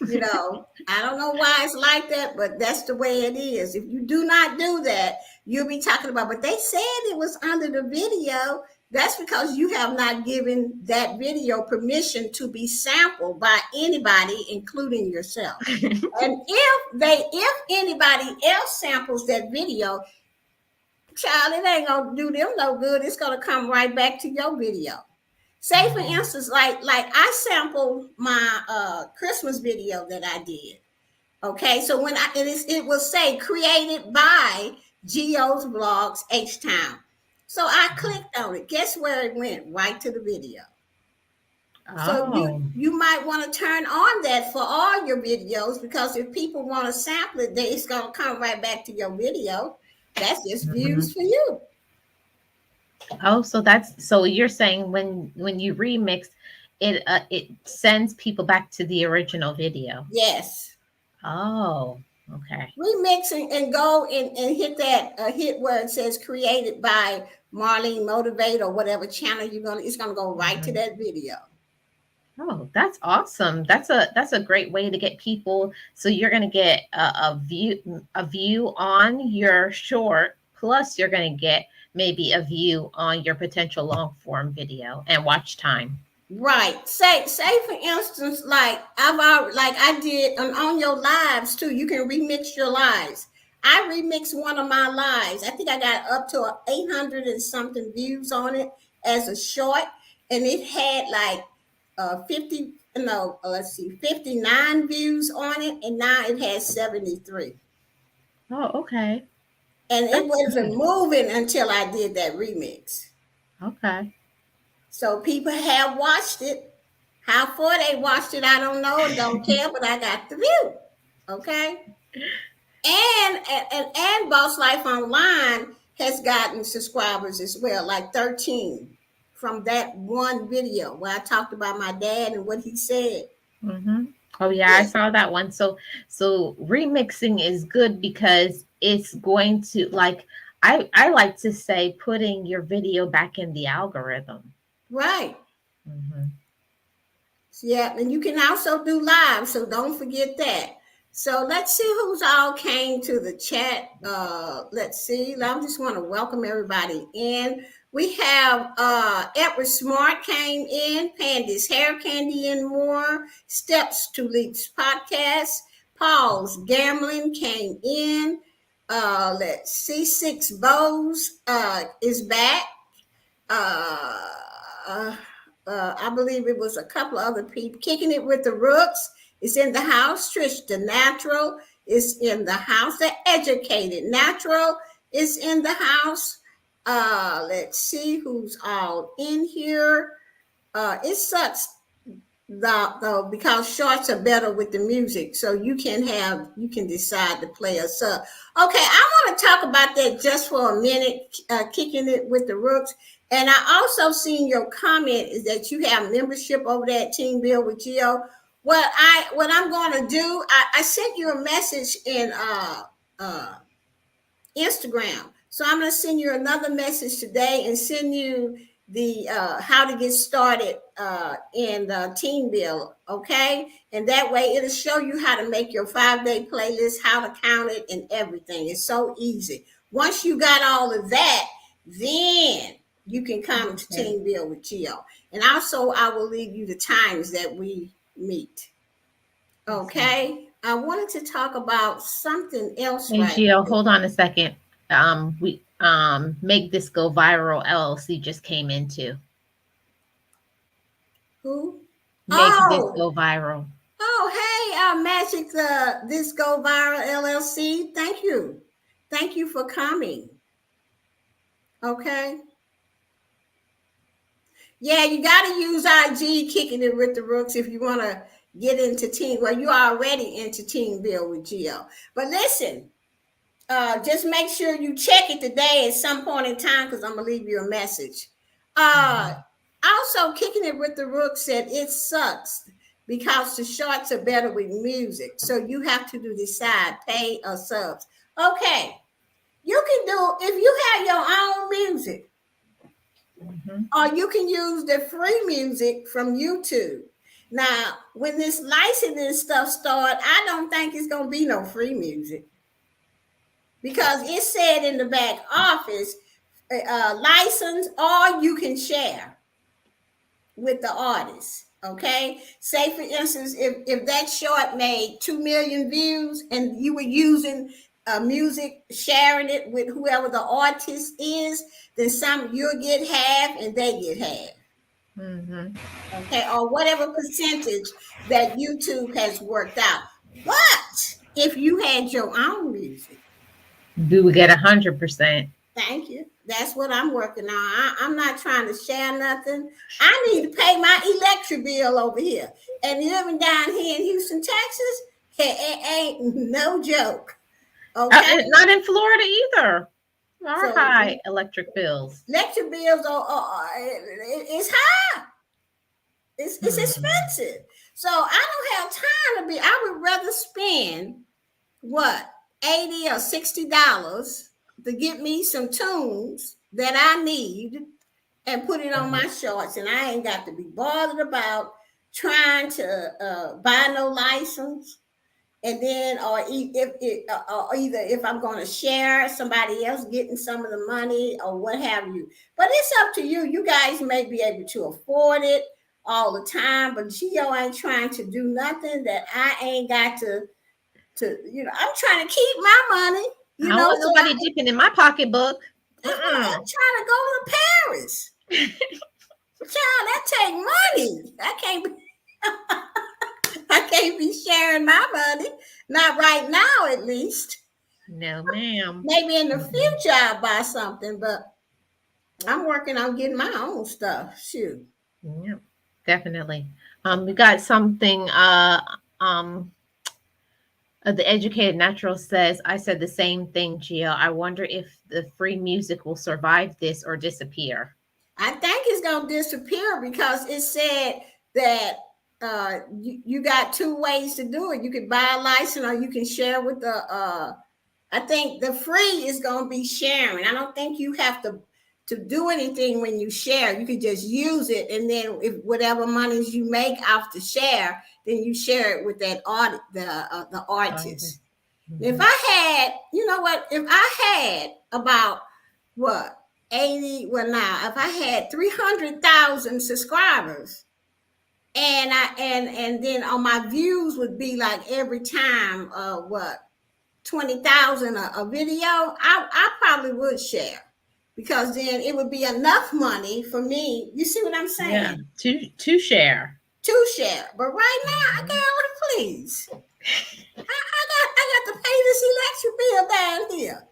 I don't know why it's like that, but that's the way it is. If you do not do that, you'll be talking about, but they said it was under the video. That's because you have not given that video permission to be sampled by anybody, including yourself. And if anybody else samples that video, child, it ain't gonna do them no good. It's gonna come right back to your video. Say for instance, like I sampled my Christmas video that I did. Okay, so when it will say created by Geo's Vlogs H-Town. So I clicked on it. Guess where it went? Right to the video. Oh. So you might want to turn on that for all your videos, because if people want to sample it, it's going to come right back to your video. That's just views for you. Oh, so you're saying when you remix it, it sends people back to the original video. Yes. Oh, okay. Remix and go and hit that hit where it says created by Marlene Motivate or whatever channel it's gonna go right to that video. Oh, that's awesome. That's a great way to get people. So you're gonna get a view on your short, plus you're gonna get maybe a view on your potential long form video and watch time. Right. Say for instance, like I did on your lives too. You can remix your lives. I remixed one of my lives. I think I got up to 800 and something views on it as a short, and it had like 59 views on it, and now it has 73. Oh, okay. And it wasn't moving until I did that remix. Okay. So people have watched it. How far they watched it, I don't know. Don't care, but I got the view. Okay. And Boss Life Online has gotten subscribers as well, like 13 from that one video where I talked about my dad and what he said. Mm-hmm. Oh yeah, I Yeah, saw that one. So remixing is good because it's going to like I like to say putting your video back in the algorithm. right. Mhm. Yeah, and you can also do live, so don't forget that. So let's see who's all came to the chat. Let's see. I just want to welcome everybody in. We have Edward Smart came in, Pandy's Hair Candy and More, Steps to Leaks podcast. Paul's Gambling came in. Let's see, Six Bows is back. uh, uh, I believe it was a couple of other people. Kicking it with the Rooks is in the house. Trish the Natural is in the house. The Educated Natural is in the house. Let's see who's all in here. It sucks though because shorts are better with the music, so you can decide to play a sub. Okay, I want to talk about that just for a minute. Kicking it with the Rooks, and I also seen your comment is that you have membership over there at Team Build with Geo. What I'm going to do, I sent you a message in uh Instagram. So I'm going to send you another message today and send you the how to get started in Team Build. Okay, and that way it'll show you how to make your 5-day playlist, how to count it, and everything. It's so easy. Once you got all of that, then you can come to Okay. Team Build with Geo. And also, I will leave you the times that we meet. Okay. I wanted to talk about something else Hey right Gio, quick. hold on a second. We Make This Go Viral LLC just came into Who? Make This Oh, Go Viral. hey, Magic, This Go Viral LLC. Thank you for coming. Okay. Yeah, you got to use IG, Kicking It with the Rooks, if you want to get into team. Well, you're already into Team Build with Geo. But listen, just make sure you check it today at some point in time because I'm gonna leave you a message. Uh, Mhm. Also, Kicking It with the Rook said it sucks because the shorts are better with music. So you have to decide pay or subs. Okay, you can do if you have your own music, Mhm. or you can use the free music from YouTube. Now, when this licensing stuff start, I don't think it's gonna be no free music because it said in the back office license or you can share with the artist. Okay, say for instance, if that short made 2 million views and you were using music, sharing it with whoever the artist is, then some you'll get half and they get half. Mhm. Okay, or whatever percentage that YouTube has worked out. But if you had your own music, Do we get 100%? thank you. That's what I'm working on. I'm not trying to share nothing. I need to pay my electric bill over here. And living down here in Houston, Texas, it ain't no joke. Okay? Not in Florida either. Our So high electric bills. electric bills it's high. It's Mhm. expensive. So I don't have time to be. I would rather spend what 80 or $60 to get me some tunes that I need and put it on my shorts, and I ain't got to be bothered about trying to buy no license. And then, or either if I'm going to share somebody else getting some of the money or what have you. But it's up to you. You guys may be able to afford it all the time, but Geo ain't trying to do nothing that I ain't got I'm trying to keep my money, I don't want so nobody dipping in my pocketbook. that's what I'm trying to go to Paris. Child, that take money. I can't be sharing my money. Not right now, at least. No, ma'am. Maybe in the Mhm. future I'll buy something, but I'm working on getting my own stuff. Shoot. Yeah, definitely. We got something. The Educated Natural says, I said the same thing, Gio. I wonder if the free music will survive this or disappear. I think it's gonna disappear because it said that you got two ways to do it. You could buy a license, or you can share with the. I think the free is going to be sharing. I don't think you have to do anything when you share. You could just use it, and then if whatever monies you make off the share, then you share it with that the artist. Mm-hmm. If I had, you know what? If I had about what 80, well now, if I had 300,000 subscribers, and then on my views would be like every time what 20,000 a video, I probably would share, because then it would be enough money for me. You see what I'm saying? Yeah, to share. To share. But right now, girl, please. I got to pay this election bill down here.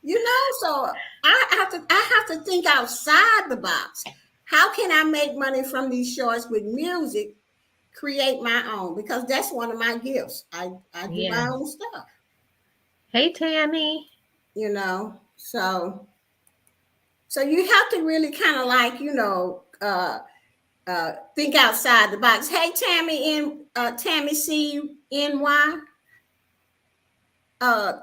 You know, so I have to think outside the box. How can I make money from these shorts with music? Create my own, because that's one of my gifts. I do my own stuff. Hey, Tammy. You know, so you have to really kind of like, you know, think outside the box. Hey, Tammy Tammy CNY.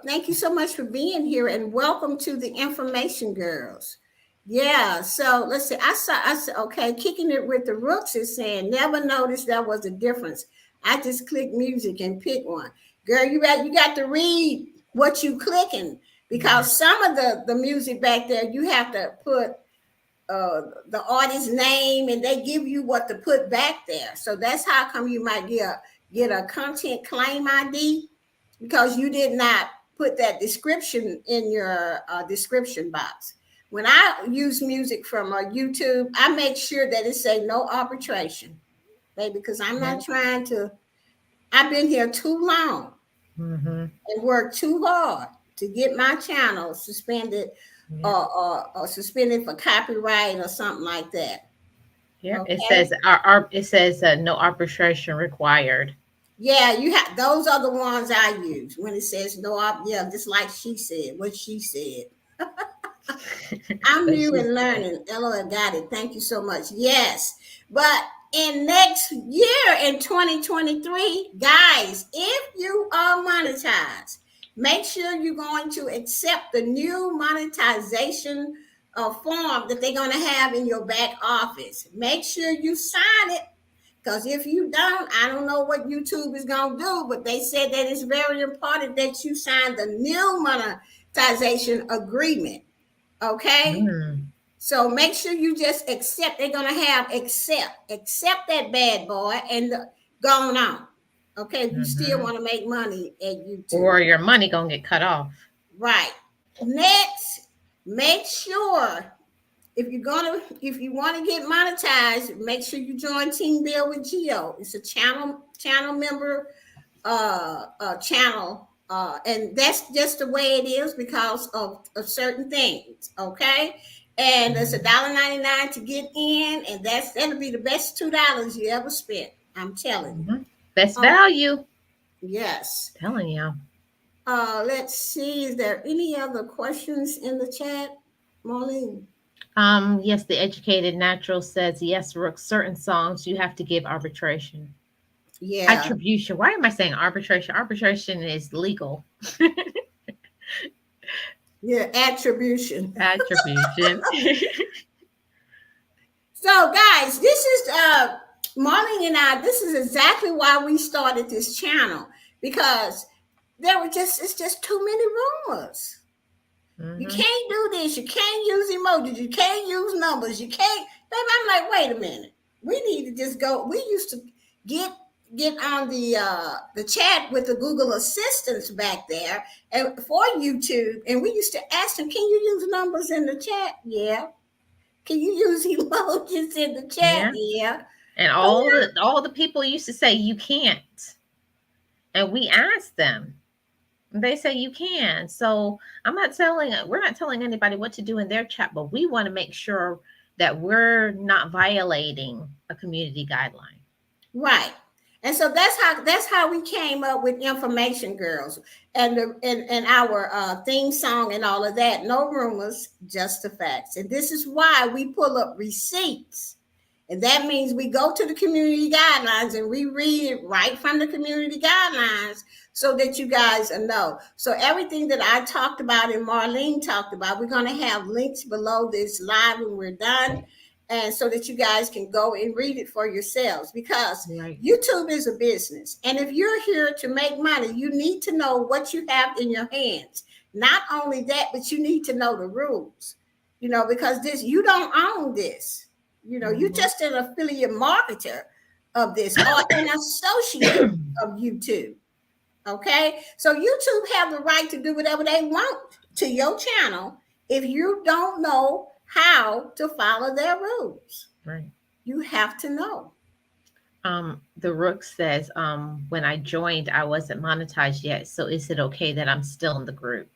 Thank you so much for being here, and welcome to the Information Girls. Yeah, so let's see. I said, okay, Kicking It with the Rooks is saying, never noticed there was a difference. I just click music and pick one. Girl, you got to read what you clicking, because some of the music back there, you have to put the artist's name, and they give you what to put back there. So that's how come you might get a content claim ID, because you did not put that description in your description box. When I use music from YouTube, I make sure that it say no arbitration, baby, because I'm not trying to. I've been here too long and worked too hard to get my channel suspended or suspended for copyright or something like that. Yeah, okay? It says no arbitration required. Yeah, you have. Those are the ones I use when it says no. Yeah, just like she said, what she said. I'm new and learning. LOL, got it. Thank you so much. Yes, but in next year in 2023, guys, if you are monetized, make sure you're going to accept the new monetization form that they're going to have in your back office. Make sure you sign it, because if you don't, I don't know what YouTube is going to do, but they said that it's very important that you sign the new monetization agreement. Okay? So make sure you just accept. They're going to have accept that bad boy and going on. Okay? If you still want to make money at YouTube. Or your money going to get cut off. Right. Next, make sure if you want to get monetized, make sure you join Team Build with Geo. It's a channel member channel, and that's just the way it is because of certain things. Okay, and it's $1.99 to get in, and that'll be the best $2 you ever spent. I'm telling you, best value. Yes, Telling you. Let's see. Is there any other questions in the chat, Marlene? Yes, the Educated Natural says, yes, Rook, certain songs you have to give arbitration. Yeah. Attribution. Why am I saying arbitration? Arbitration is legal. Yeah, attribution. Attribution. So, guys, this is Marlene and I, this is exactly why we started this channel, because it's just too many rumors. You can't do this. You can't use emojis. You can't use numbers. You can't. Baby, I'm like, wait a minute. We need to just go. We used to get on the chat with the Google Assistants back there and for YouTube, and we used to ask them, "Can you use numbers in the chat?" Yeah. Can you use emojis in the chat? Yeah. And all the people used to say you can't, and we asked them. They say you can. So we're not telling anybody what to do in their chat, but we want to make sure that we're not violating a community guideline. Right. And so that's how we came up with Information Girls and our theme song and all of that. No rumors, just the facts. And this is why we pull up receipts And that means we go to the community guidelines and we read it right from the community guidelines so that you guys know. So everything that I talked about and Marlene talked about, we're going to have links below this live when we're done. And so that you guys can go and read it for yourselves, because YouTube is a business. And if you're here to make money, you need to know what you have in your hands. Not only that, but you need to know the rules, because you don't own this. You're just an affiliate marketer of this or an associate of YouTube. Okay. So YouTube have the right to do whatever they want to your channel if you don't know how to follow their rules. Right. You have to know. The Rook says, when I joined, I wasn't monetized yet. So is it okay that I'm still in the group?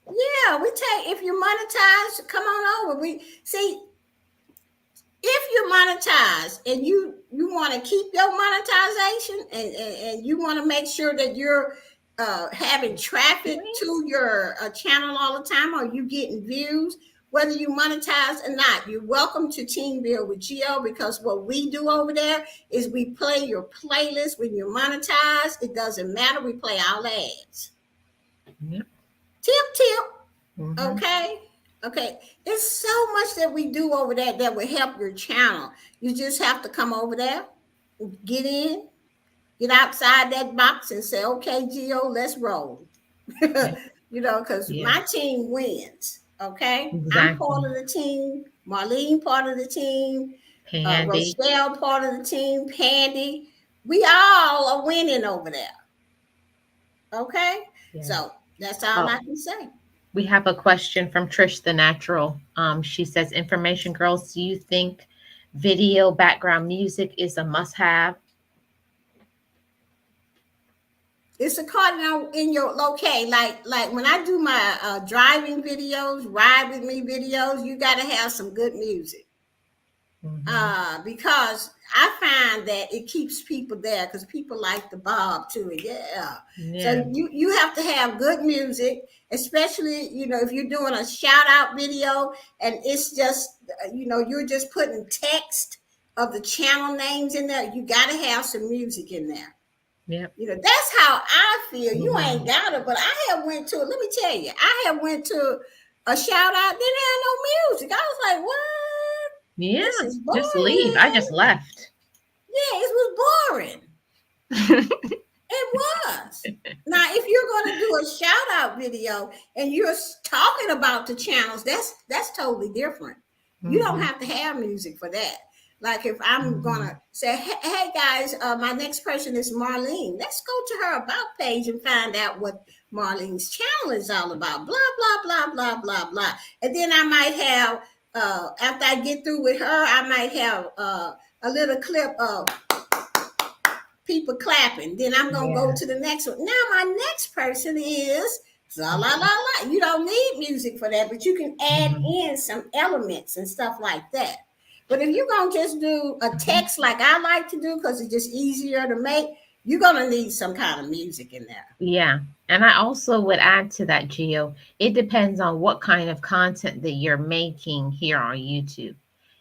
Yeah, if you're monetized, come on over. If you're monetized and you want to keep your monetization and you want to make sure that you're having traffic to your channel all the time, or you getting views, whether you monetize or not, you're welcome to Team Build with Geo, because what we do over there is we play your playlist when you're monetized. It doesn't matter. We play all ads. Yep. Tip. Mm-hmm. Okay. It's so much that we do over there that will help your channel. You just have to come over there, get outside that box and say, okay, Geo, let's roll. Because my team wins. Okay. Exactly. I'm part of the team. Marlene, part of the team. Rochelle, part of the team. Pandy. We all are winning over there. Okay. Yeah. So that's all I can say. We have a question from Trish the Natural. She says, Information Girls, do you think video background music is a must-have? It's a cardinal in your like when I do my driving videos, ride with me videos, you got to have some good music. Mm-hmm. Because I find that it keeps people there, because people like the bob to it. Yeah. So you have to have good music, especially, if you're doing a shout out video and it's just, you're just putting text of the channel names in there. You got to have some music in there. Yeah. That's how I feel. You ain't got it, but I have went to, let me tell you, I have went to a shout out, didn't have no music. I was like, what? Yeah, just leave. I just left. Yeah, it was boring. It was. Now, if you're going to do a shout out video and you're talking about the channels, that's totally different. Mm-hmm. You don't have to have music for that. Like if I'm going to say, hey guys, my next person is Marlene. Let's go to her about page and find out what Marlene's channel is all about. Blah, blah, blah, blah, blah, blah. And then I might have, after I get through with her, I might have a little clip of people clapping. Then I'm going to go to the next one. Now my next person is la, la, la, la. You don't need music for that, but you can add in some elements and stuff like that. But if you're going to just do a text like I like to do, because it's just easier to make, you're going to need some kind of music in there. Yeah. And I also would add to that, Gio, it depends on what kind of content that you're making here on YouTube.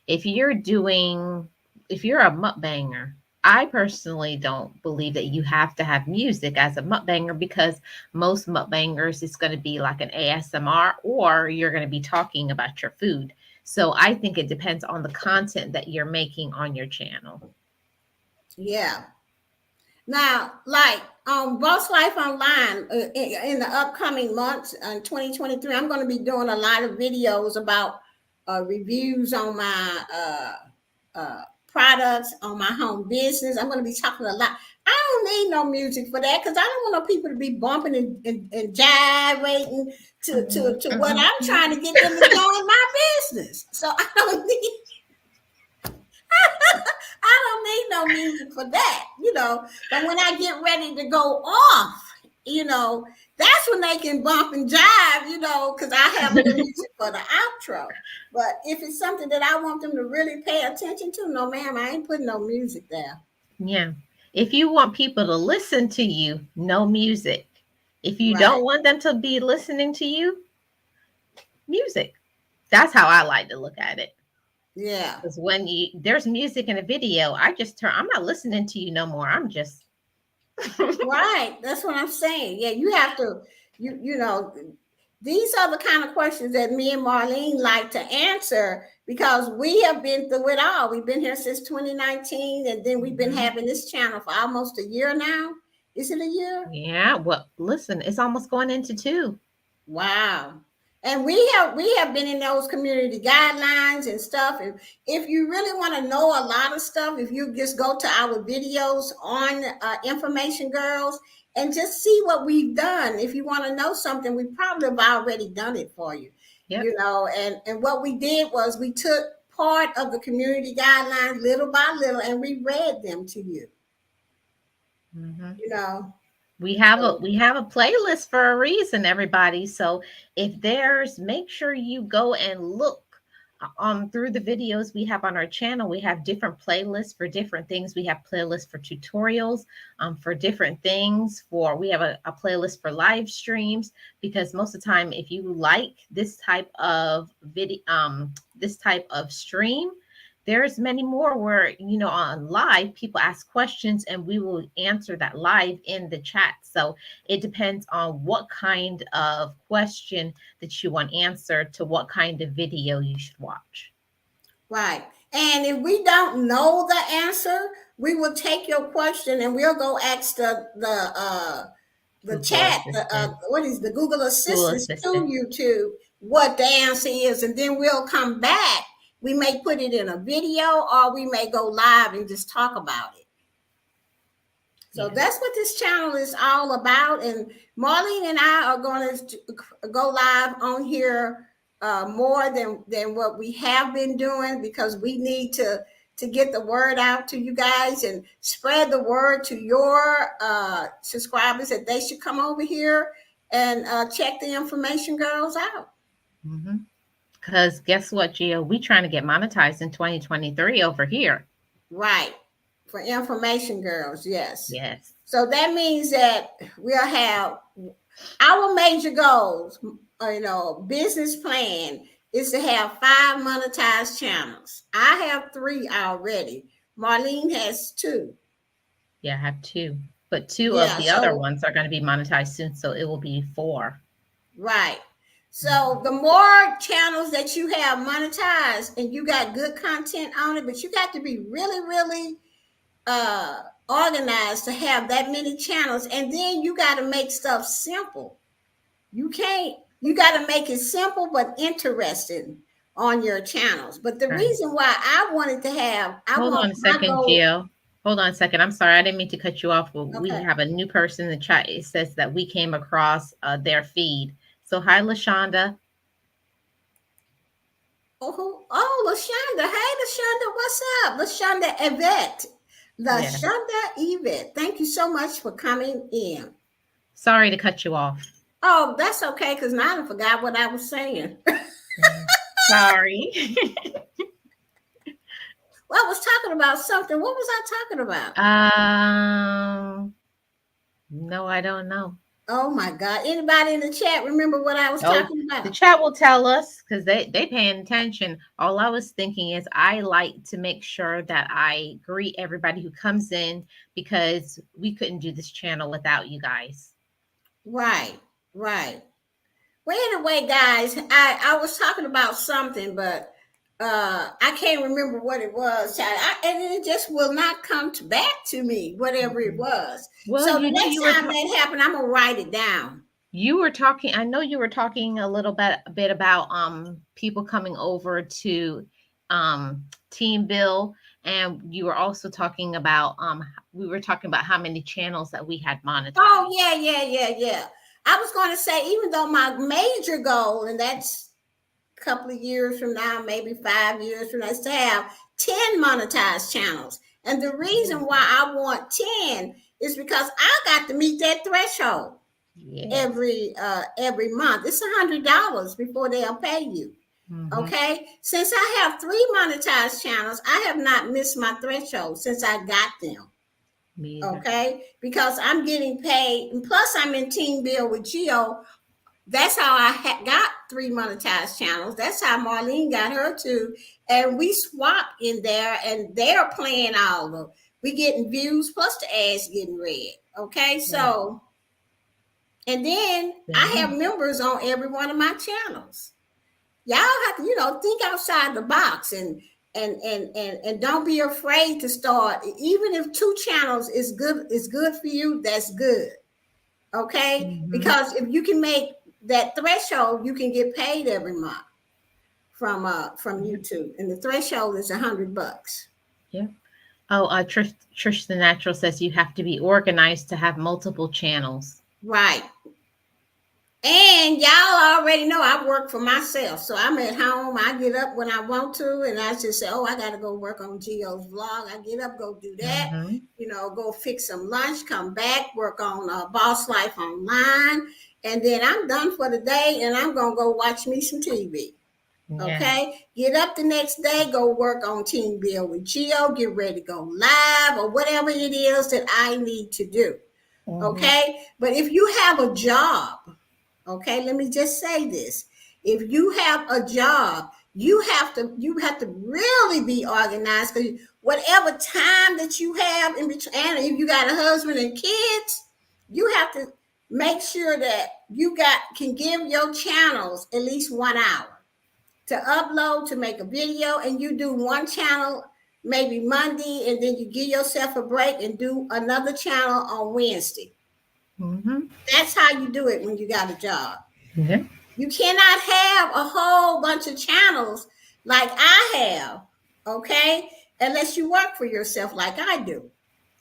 If you're a mukbanger, I personally don't believe that you have to have music as a mukbanger, because most mukbangers, it's going to be like an ASMR, or you're going to be talking about your food. So I think it depends on the content that you're making on your channel. Yeah. Now, like on Boss Life Online, in the upcoming months in 2023, I'm going to be doing a lot of videos about reviews on my products, on my home business. I'm going to be talking a lot. I don't need no music for that, because I don't want no people to be bumping and gyrating to what I'm trying to get them to join my business. So I don't need no music for that, But when I get ready to go off, that's when they can bump and jive, because I have the music for the outro. But if it's something that I want them to really pay attention to, no, ma'am, I ain't putting no music there. Yeah. If you want people to listen to you, no music. If you don't want them to be listening to you, music. That's how I like to look at it. Yeah. Because when there's music in a video, I'm not listening to you no more. I'm just Right. That's what I'm saying. Yeah, you have to, you know, these are the kind of questions that me and Marlene like to answer because we have been through it all. We've been here since 2019, and then we've been Mhm. having this channel for almost a year now. Is it a year? Yeah. Well, listen, it's almost going into two. Wow. And we have been in those community guidelines and stuff. And if you really want to know a lot of stuff, if you just go to our videos on Information Girls and just see what we've done. If you want to know something, we probably have already done it for you. Yep. And what we did was we took part of the community guidelines little by little and we read them to you. Mm-hmm. You know. We have a playlist for a reason, everybody. So make sure you go and look through the videos we have on our channel. We have different playlists for different things. We have playlists for tutorials, for different things. We have a playlist for live streams, because most of the time, if you like this type of video, this type of stream, there's many more where, on live, people ask questions and we will answer that live in the chat. So it depends on what kind of question that you want answered to what kind of video you should watch. Right. And if we don't know the answer, we will take your question and we'll go ask the chat, what is the Google Assistant to YouTube what the answer is, and then we'll come back. We may put it in a video or we may go live and just talk about it. So that's what this channel is all about. And Marlene and I are going to go live on here more than what we have been doing, because we need to get the word out to you guys and spread the word to your subscribers that they should come over here and check the Information Girls out. Mm-hmm. Because guess what, Gio? We trying to get monetized in 2023 over here. Right. For Information Girls, yes. Yes. So that means that we'll have our major goals, business plan is to have 5 monetized channels. I have 3 already. Marlene has 2. Yeah, I have 2. But 2 of the other ones are going to be monetized soon, so it will be 4. Right. So the more channels that you have monetized and you got good content on it, but you got to be really, really organized to have that many channels. And then you got to make stuff simple. You got to make it simple but interesting on your channels. But the reason why I wanted to have, hold on a second, Gio. Hold on a second. I'm sorry, I didn't mean to cut you off. Okay. We have a new person in the chat. It says that we came across their feed. So hi, LaShonda. Oh, LaShonda. Hey, LaShonda, what's up? LaShonda Yvette. LaShonda Yvette. Thank you so much for coming in. Sorry to cut you off. Oh, that's okay, because now I forgot what I was saying. Sorry. Well, I was talking about something. What was I talking about? No, I don't know. Oh my God. Anybody in the chat remember what I was talking about? The chat will tell us, because they paying attention. All I was thinking is I like to make sure that I greet everybody who comes in, because we couldn't do this channel without you guys. Right. Well, anyway, guys, I was talking about something, but I can't remember what it was, and it just will not come back to me, whatever it was. Well, so the next time that happened, I'm gonna write it down. I know you were talking a little bit about people coming over to Team Bill, and you were also talking about we were talking about how many channels that we had monetized. Oh yeah. I was going to say, even though my major goal, and that's a couple of years from now, maybe 5 years from now, is to have 10 monetized channels. And the reason why I want 10 is because I got to meet that threshold every month. It's $100 before they'll pay you. Mm-hmm. Okay. Since I have 3 monetized channels, I have not missed my threshold since I got them. Okay, because I'm getting paid, and plus I'm in Team Bill with Gio That's how I got 3 monetized channels. That's how Marlene got her too. And we swap in there, and they're playing all of them. We getting views plus the ads getting read. Okay, so and then I have members on every one of my channels. Y'all have to, think outside the box and don't be afraid to start. Even if 2 channels is good for you, that's good. Okay, because if you can make that threshold, you can get paid every month from YouTube, and the threshold is $100. Yeah. Oh, Trish the Natural says you have to be organized to have multiple channels. Right. And y'all already know I work for myself. So I'm at home. I get up when I want to, and I just say, oh, I got to go work on Gio's vlog. I get up, go do that, go fix some lunch, come back, work on Boss Life Online. And then I'm done for the day, and I'm going to go watch me some TV. Okay, get up the next day, go work on Team Build with Gio, get ready to go live or whatever it is that I need to do. Okay, but if you have a job, okay, let me just say this. If you have a job, you have to really be organized, because whatever time that you have in between, and if you got a husband and kids, you have to make sure that you can give your channels at least 1 hour to upload, to make a video, and you do one channel maybe Monday, and then you give yourself a break and do another channel on Wednesday. That's how you do it when you got a job. You cannot have a whole bunch of channels like I have, okay, unless you work for yourself like I do.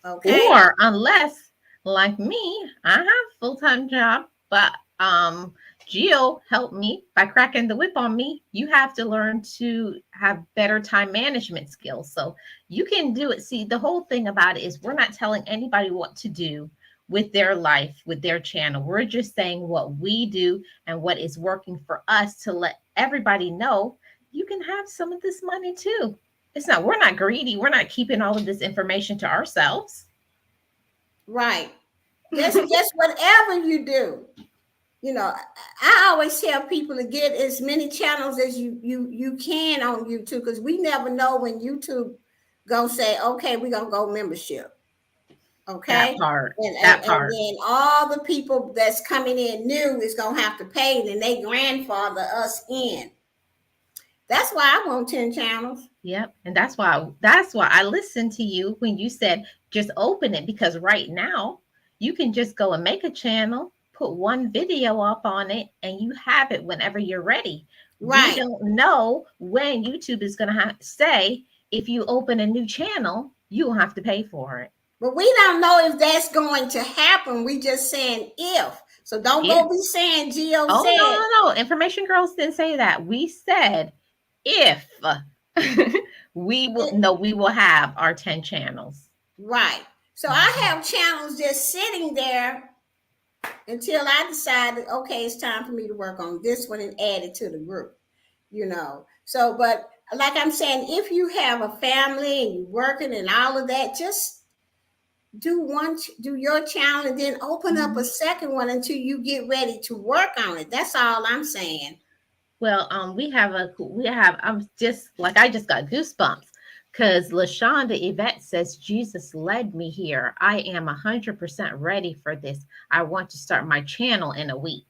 Okay. Or unless, like me, I have a full-time job, but Gio helped me by cracking the whip on me. You have to learn to have better time management skills. So you can do it. See, the whole thing about it is we're not telling anybody what to do with their life, with their channel. We're just saying what we do and what is working for us to let everybody know you can have some of this money too. We're not greedy. We're not keeping all of this information to ourselves. Right. Just whatever you do. I always tell people to get as many channels as you can on YouTube, because we never know when YouTube gonna say, okay, we're gonna go membership. Okay. That part. And then all the people that's coming in new is gonna have to pay, and they grandfather us in. That's why I want 10 channels. Yep. And that's why I listened to you when you said just open it, because right now you can just go and make a channel, put one video up on it, and you have it whenever you're ready. Right. We don't know when YouTube is going to say, if you open a new channel, you will have to pay for it. But we don't know if that's going to happen. We just saying if. So don't go be saying Gio said. No. Information Girls didn't say that. We said if we will have our 10 channels. Right. So I have channels just sitting there until I decided, okay, it's time for me to work on this one and add it to the group, So, but like I'm saying, if you have a family and you're working and all of that, just do your channel and then open up a second one until you get ready to work on it. That's all I'm saying. Well, I just got goosebumps, because LaShonda Yvette says, Jesus led me here. I am 100% ready for this. I want to start my channel in a week.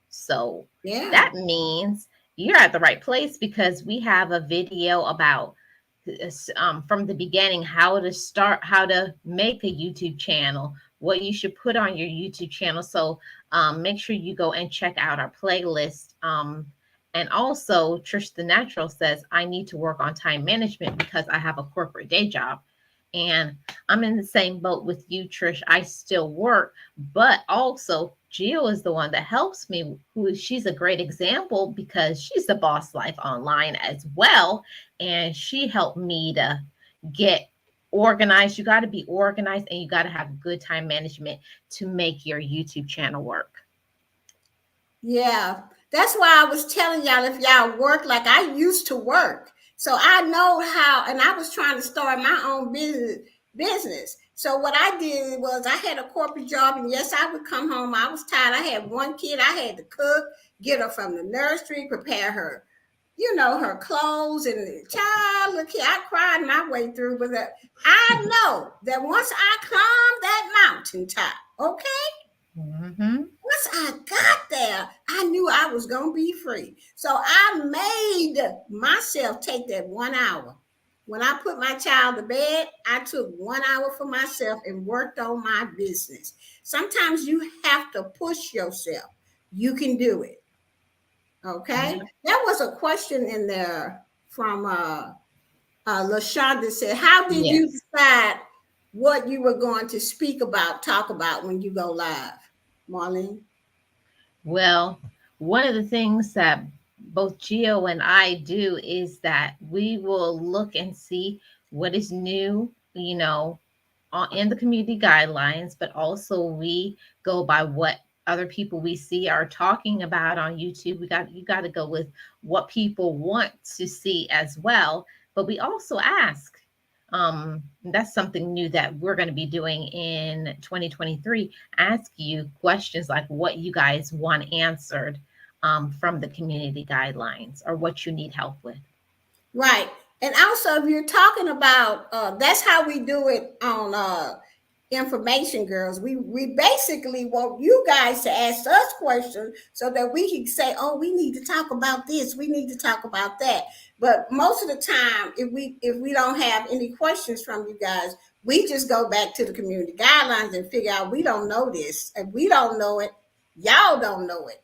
So that means you're at the right place, because we have a video about from the beginning, how to make a YouTube channel, what you should put on your YouTube channel. So make sure you go and check out our playlist. And also, Trish the Natural says, I need to work on time management because I have a corporate day job. And I'm in the same boat with you, Trish. I still work, but also Gio is the one that helps me. She's a great example, because she's the Boss Life Online as well. And she helped me to get organized. You got to be organized, and you got to have good time management to make your YouTube channel work. Yeah. That's why I was telling y'all, if y'all work like I used to work. So I know how, and I was trying to start my own business business. So what I did was I had a corporate job, and yes, I would come home. I was tired. I had one kid. I had to cook, get her from the nursery, prepare her, her clothes, and the child. Look here, I cried my way through, but I know that once I climb that mountaintop, okay, once I got there, I knew I was gonna be free. So I made myself take that 1 hour. When I put my child to bed, I took 1 hour for myself and worked on my business. Sometimes you have to push yourself. You can do it. Okay. There was a question in there from LaShawn that said, how did you decide what you were going to talk about when you go live, Marlene? Well, one of the things that both Geo and I do is that we will look and see what is new, in the community guidelines, but also we go by what other people we see are talking about on YouTube. You got to go with what people want to see as well. But we also ask. That's something new that we're going to be doing in 2023. Ask you questions like what you guys want answered from the community guidelines or what you need help with. Right. And also, if you're talking about, that's how we do it on Information Girls. We basically want you guys to ask us questions so that we can say, oh, we need to talk about this. We need to talk about that. But most of the time, if we don't have any questions from you guys, we just go back to the community guidelines and figure out we don't know this. If we don't know it, y'all don't know it.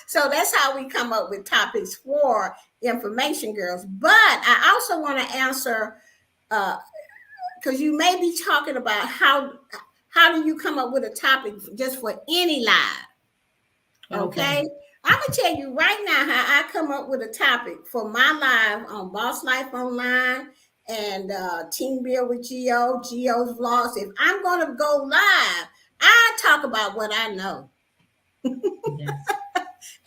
So that's how we come up with topics for Information Girls. But I also want to answer, because you may be talking about how do you come up with a topic just for any live? Okay. I'm gonna tell you right now how I come up with a topic for my live on Boss Life Online and Team Build with Geo's vlogs. If I'm gonna go live, I talk about what I know. Yes.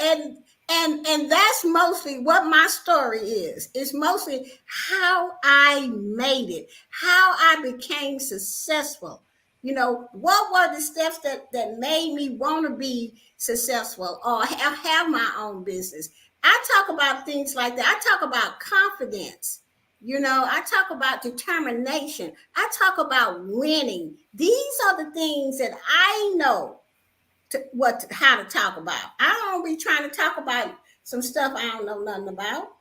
And that's mostly what my story is. It's mostly how I made it, how I became successful. What were the steps that made me want to be successful or have my own business? I talk about things like that. I talk about confidence. I talk about determination. I talk about winning. These are the things that I know how to talk about. I don't be trying to talk about some stuff I don't know nothing about.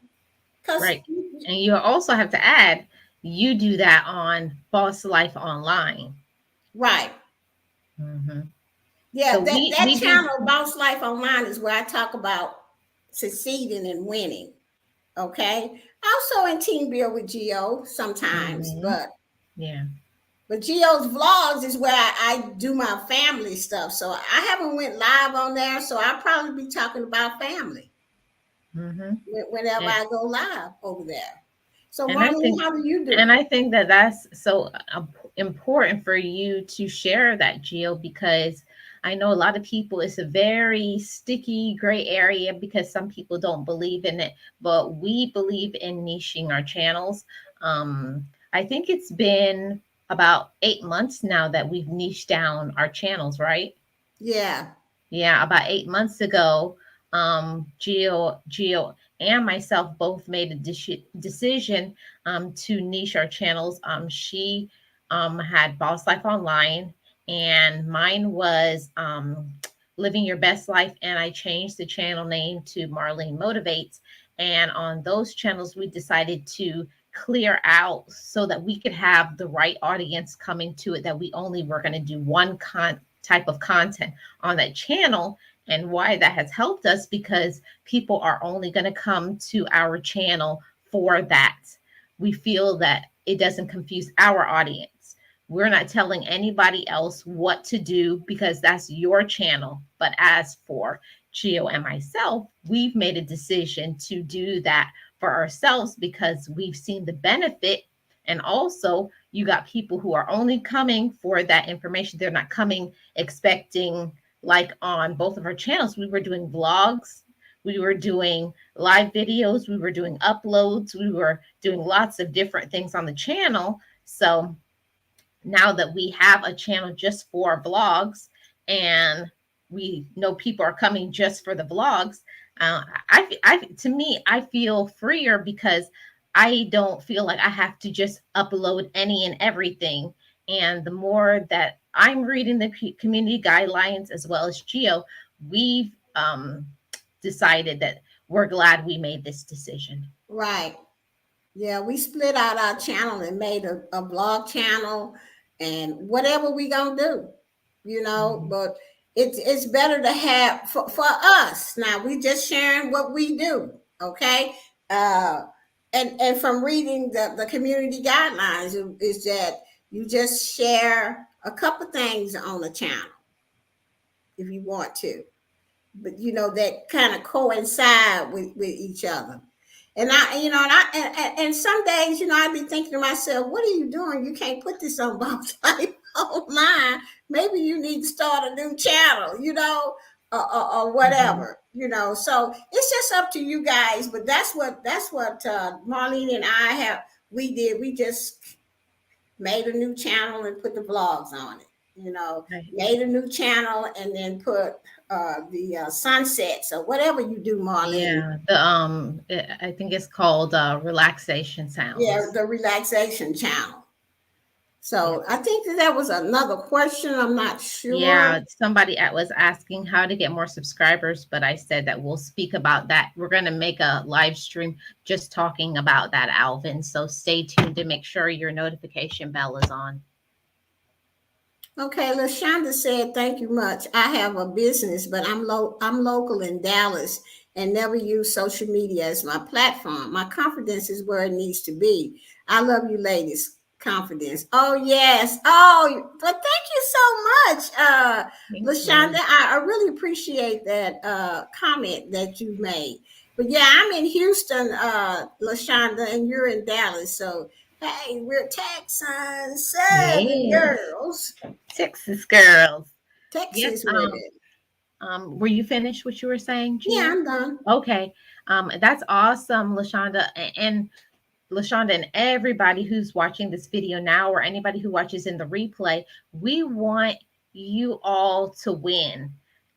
Right. And you also have to add, you do that on Boss Life Online. Right. Mm-hmm. Yeah, so that channel, Boss Life Online, is where I talk about succeeding and winning. Okay. Also in Team Build with Geo sometimes, but yeah. But Geo's vlogs is where I do my family stuff. So I haven't went live on there. So I'll probably be talking about family whenever I go live over there. So Marlene, how do you do it? And I think that that's so important for you to share that, Geo, because I know a lot of people, it's a very sticky gray area because some people don't believe in it, but we believe in niching our channels. I think it's been about 8 months now that we've niched down our channels, right? Yeah. Yeah, about 8 months ago, Geo and myself both made a decision to niche our channels. She had Boss Life Online, and mine was Living Your Best Life, and I changed the channel name to Marlene Motivates. And on those channels, we decided to clear out so that we could have the right audience coming to it, that we only were going to do one type of content on that channel. And why that has helped us, because people are only going to come to our channel for that. We feel that it doesn't confuse our audience. We're not telling anybody else what to do because that's your channel. But as for Geo and myself, we've made a decision to do that for ourselves because we've seen the benefit. And also you got people who are only coming for that information. They're not coming expecting, like on both of our channels, we were doing vlogs, we were doing live videos, we were doing uploads, we were doing lots of different things on the channel. So now that we have a channel just for vlogs, and we know people are coming just for the vlogs, to me, I feel freer because I don't feel like I have to just upload any and everything. And the more that I'm reading the community guidelines as well as Geo, we've decided that we're glad we made this decision. Right. Yeah, we split out our channel and made a blog channel and whatever we gonna do, but it's better to have for us. Now we just sharing what we do, okay? And from reading the community guidelines is that you just share a couple things on the channel if you want to, but that kind of coincide with each other. And and some days, I'd be thinking to myself, what are you doing? You can't put this on Boss Life online. Maybe you need to start a new channel, or whatever, So it's just up to you guys. But that's what Marlene and we did. We just made a new channel and put the vlogs on it. Right. Made a new channel and then put the sunsets or whatever you do, Marlene. Yeah, I think it's called Relaxation Sounds. Yeah, the relaxation channel. So I think that was another question. I'm not sure. Yeah, somebody was asking how to get more subscribers, but I said that we'll speak about that. We're going to make a live stream just talking about that, Alvin. So stay tuned to make sure your notification bell is on. Okay, LaShonda said, thank you much. I have a business, but I'm local in Dallas and never use social media as my platform. My confidence is where it needs to be. I love you ladies. Confidence. Oh, yes. Oh, but thank you so much, LaShonda. I really appreciate that comment that you made. But yeah, I'm in Houston, LaShonda, and you're in Dallas. So hey, we're Texans, girls. Texas girls. Texas women. Were you finished what you were saying, Gina? Yeah, I'm done. Okay. That's awesome, LaShonda. And LaShonda and everybody who's watching this video now, or anybody who watches in the replay, we want you all to win.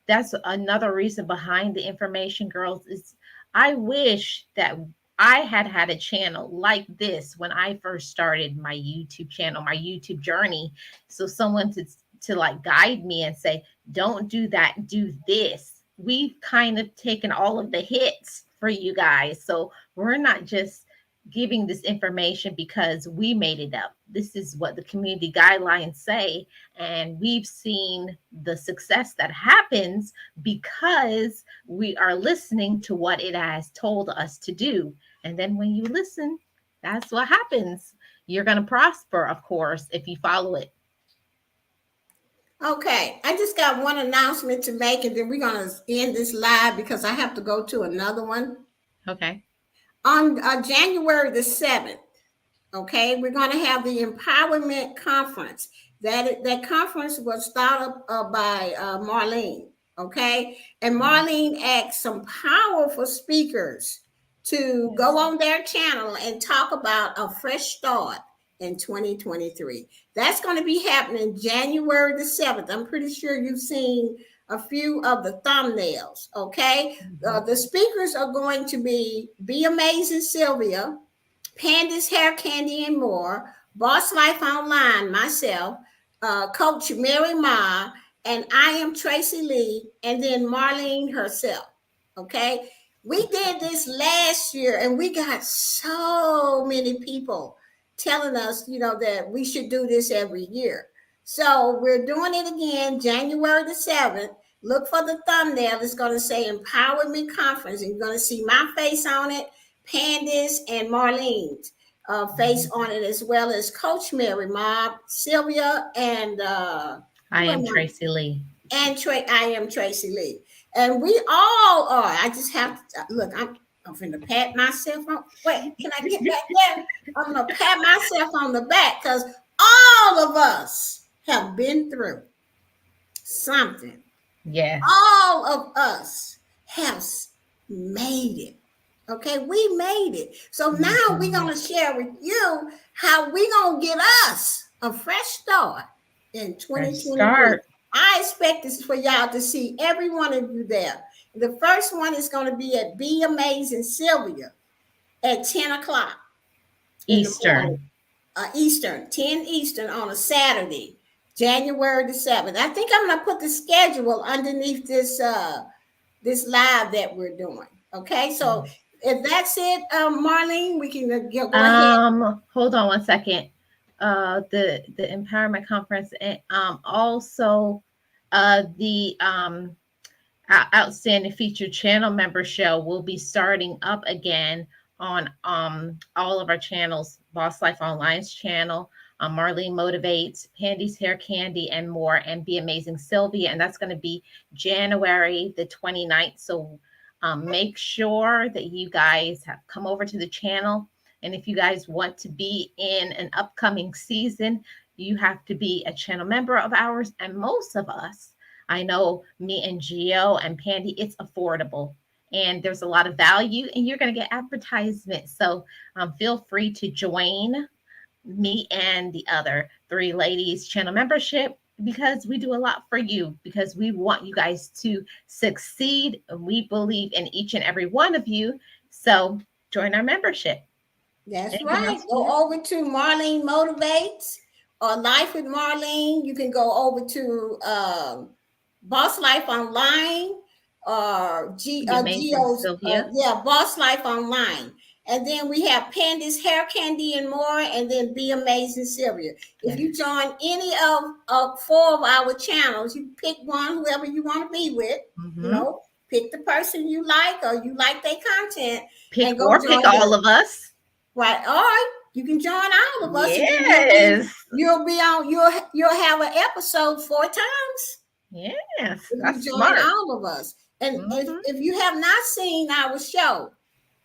That's another reason behind the information, girls, is I wish that I had a channel like this when I first started my YouTube channel, my YouTube journey. So someone to like guide me and say, don't do that, do this. We've kind of taken all of the hits for you guys. So we're not just giving this information because we made it up. This is what the community guidelines say. And we've seen the success that happens because we are listening to what it has told us to do. And then when you listen, that's what happens. You're going to prosper, of course, if you follow it. Okay, I just got one announcement to make, and then we're going to end this live because I have to go to another one. Okay. On January the 7th, okay, we're going to have the Empowerment Conference. That conference was started up by Marlene, okay? And Marlene asked some powerful speakers to go on their channel and talk about a fresh start in 2023. That's going to be happening January the 7th. I'm pretty sure you've seen a few of the thumbnails, okay? The speakers are going to be Amazing Sylvia, Panda's Hair Candy and More, Boss Life Online, myself, Coach Mary Ma, and I am Tracy Lee, and then Marlene herself, okay? We did this last year, and we got so many people telling us, that we should do this every year. So we're doing it again, January the 7th. Look for the thumbnail. It's going to say Empowerment Conference, and you're going to see my face on it, Panda's and Marlene's face on it, as well as Coach Mary Ma, Sylvia, and I am Tracy Lee. And I am Tracy Lee. And we all are. I just have to look. I'm going to pat myself on. Wait, can I get back there? I'm going to pat myself on the back because all of us have been through something. Yeah. All of us have made it. Okay, we made it. So now we're going to share with you how we're going to get us a fresh start in Fresh 2023. start. I expect this for y'all to see every one of you there. The first one is going to be at Be Amazing Sylvia at 10 o'clock in the morning. Eastern. Eastern, 10 Eastern on a Saturday, January the 7th. I think I'm going to put the schedule underneath this this live that we're doing. Okay, so if that's it, Marlene, we can go ahead. Hold on one second. The Empowerment Conference, and also the Outstanding Featured Channel Member Show will be starting up again on all of our channels, Boss Life Online's channel, Marlene Motivates, Pandy's Hair Candy, and more, and Be Amazing Sylvia. And that's going to be January the 29th. So make sure that you guys have come over to the channel. And if you guys want to be in an upcoming season, you have to be a channel member of ours. And most of us, I know me and Gio and Pandy, it's affordable. And there's a lot of value, and you're going to get advertisements. So feel free to join me and the other 3 ladies channel membership, because we do a lot for you, because we want you guys to succeed. We believe in each and every one of you. So join our membership. That's right. Go over to Marlene Motivates or Life with Marlene. You can go over to Boss Life Online or Boss Life Online. And then we have Pandy's Hair Candy and more, and then Be Amazing Sylvia. If you join any of 4 of our channels, you pick one, whoever you want to be with. You know, pick the person you like, or you like their content. Pick all of us. Right. All right. You can join all of us. Yes. You'll be on. You'll have an episode 4 times. Yes. That's you join smart. All of us. And if you have not seen our show,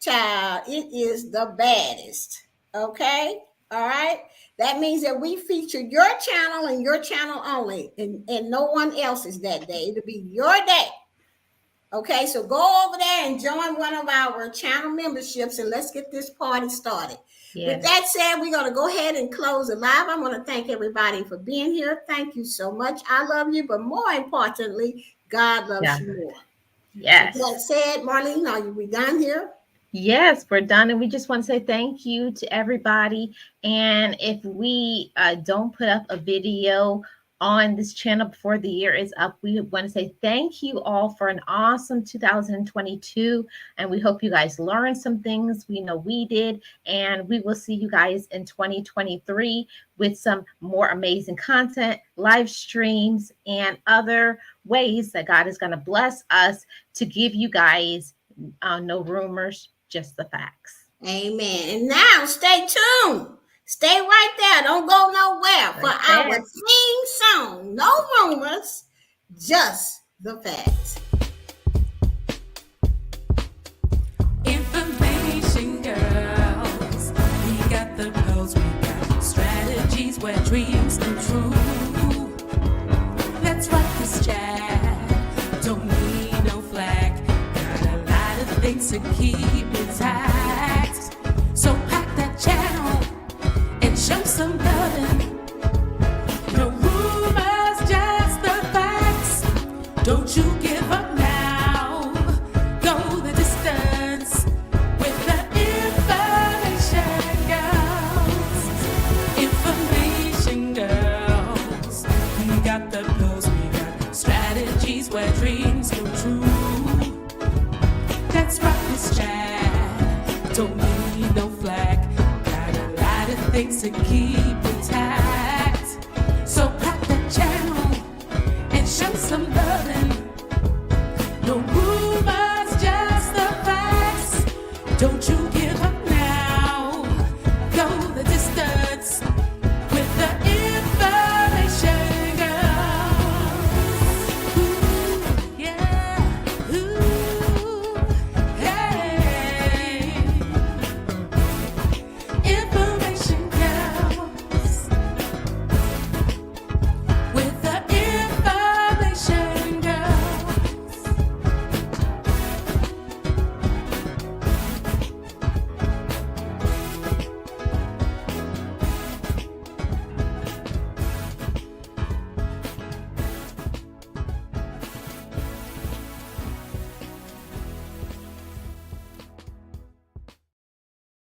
child, it is the baddest. Okay. All right. That means that we feature your channel and your channel only, and no one else's that day. It'll be your day. Okay, so go over there and join one of our channel memberships, and let's get this party started. Yes. With that said, we're going to go ahead and close the live. I want to thank everybody for being here. Thank you so much. I love you, but more importantly, God loves you more. Yes. With that said, Marlene, are we done here? Yes, we're done. And we just want to say thank you to everybody. And if we don't put up a video on this channel before the year is up, we want to say thank you all for an awesome 2022, and we hope you guys learned some things. We know we did, and we will see you guys in 2023 with some more amazing content, live streams, and other ways that God is going to bless us to give you guys no rumors, just the facts. Amen. And now stay tuned. Stay right there. Don't go nowhere for our theme song. No rumors, just the facts. Information girls. We got the pearls, we got strategies where dreams come true. Let's rock this jazz. Don't need no flag. Got a lot of things to keep intact. So pack that channel. Show some loving. No rumors, just the facts. Don't you give up now. Go the distance with the information girls. Information girls. We got the pills, we got strategies where dreams come true. Let's rock this jazz. Don't need no flag. Things to keep intact.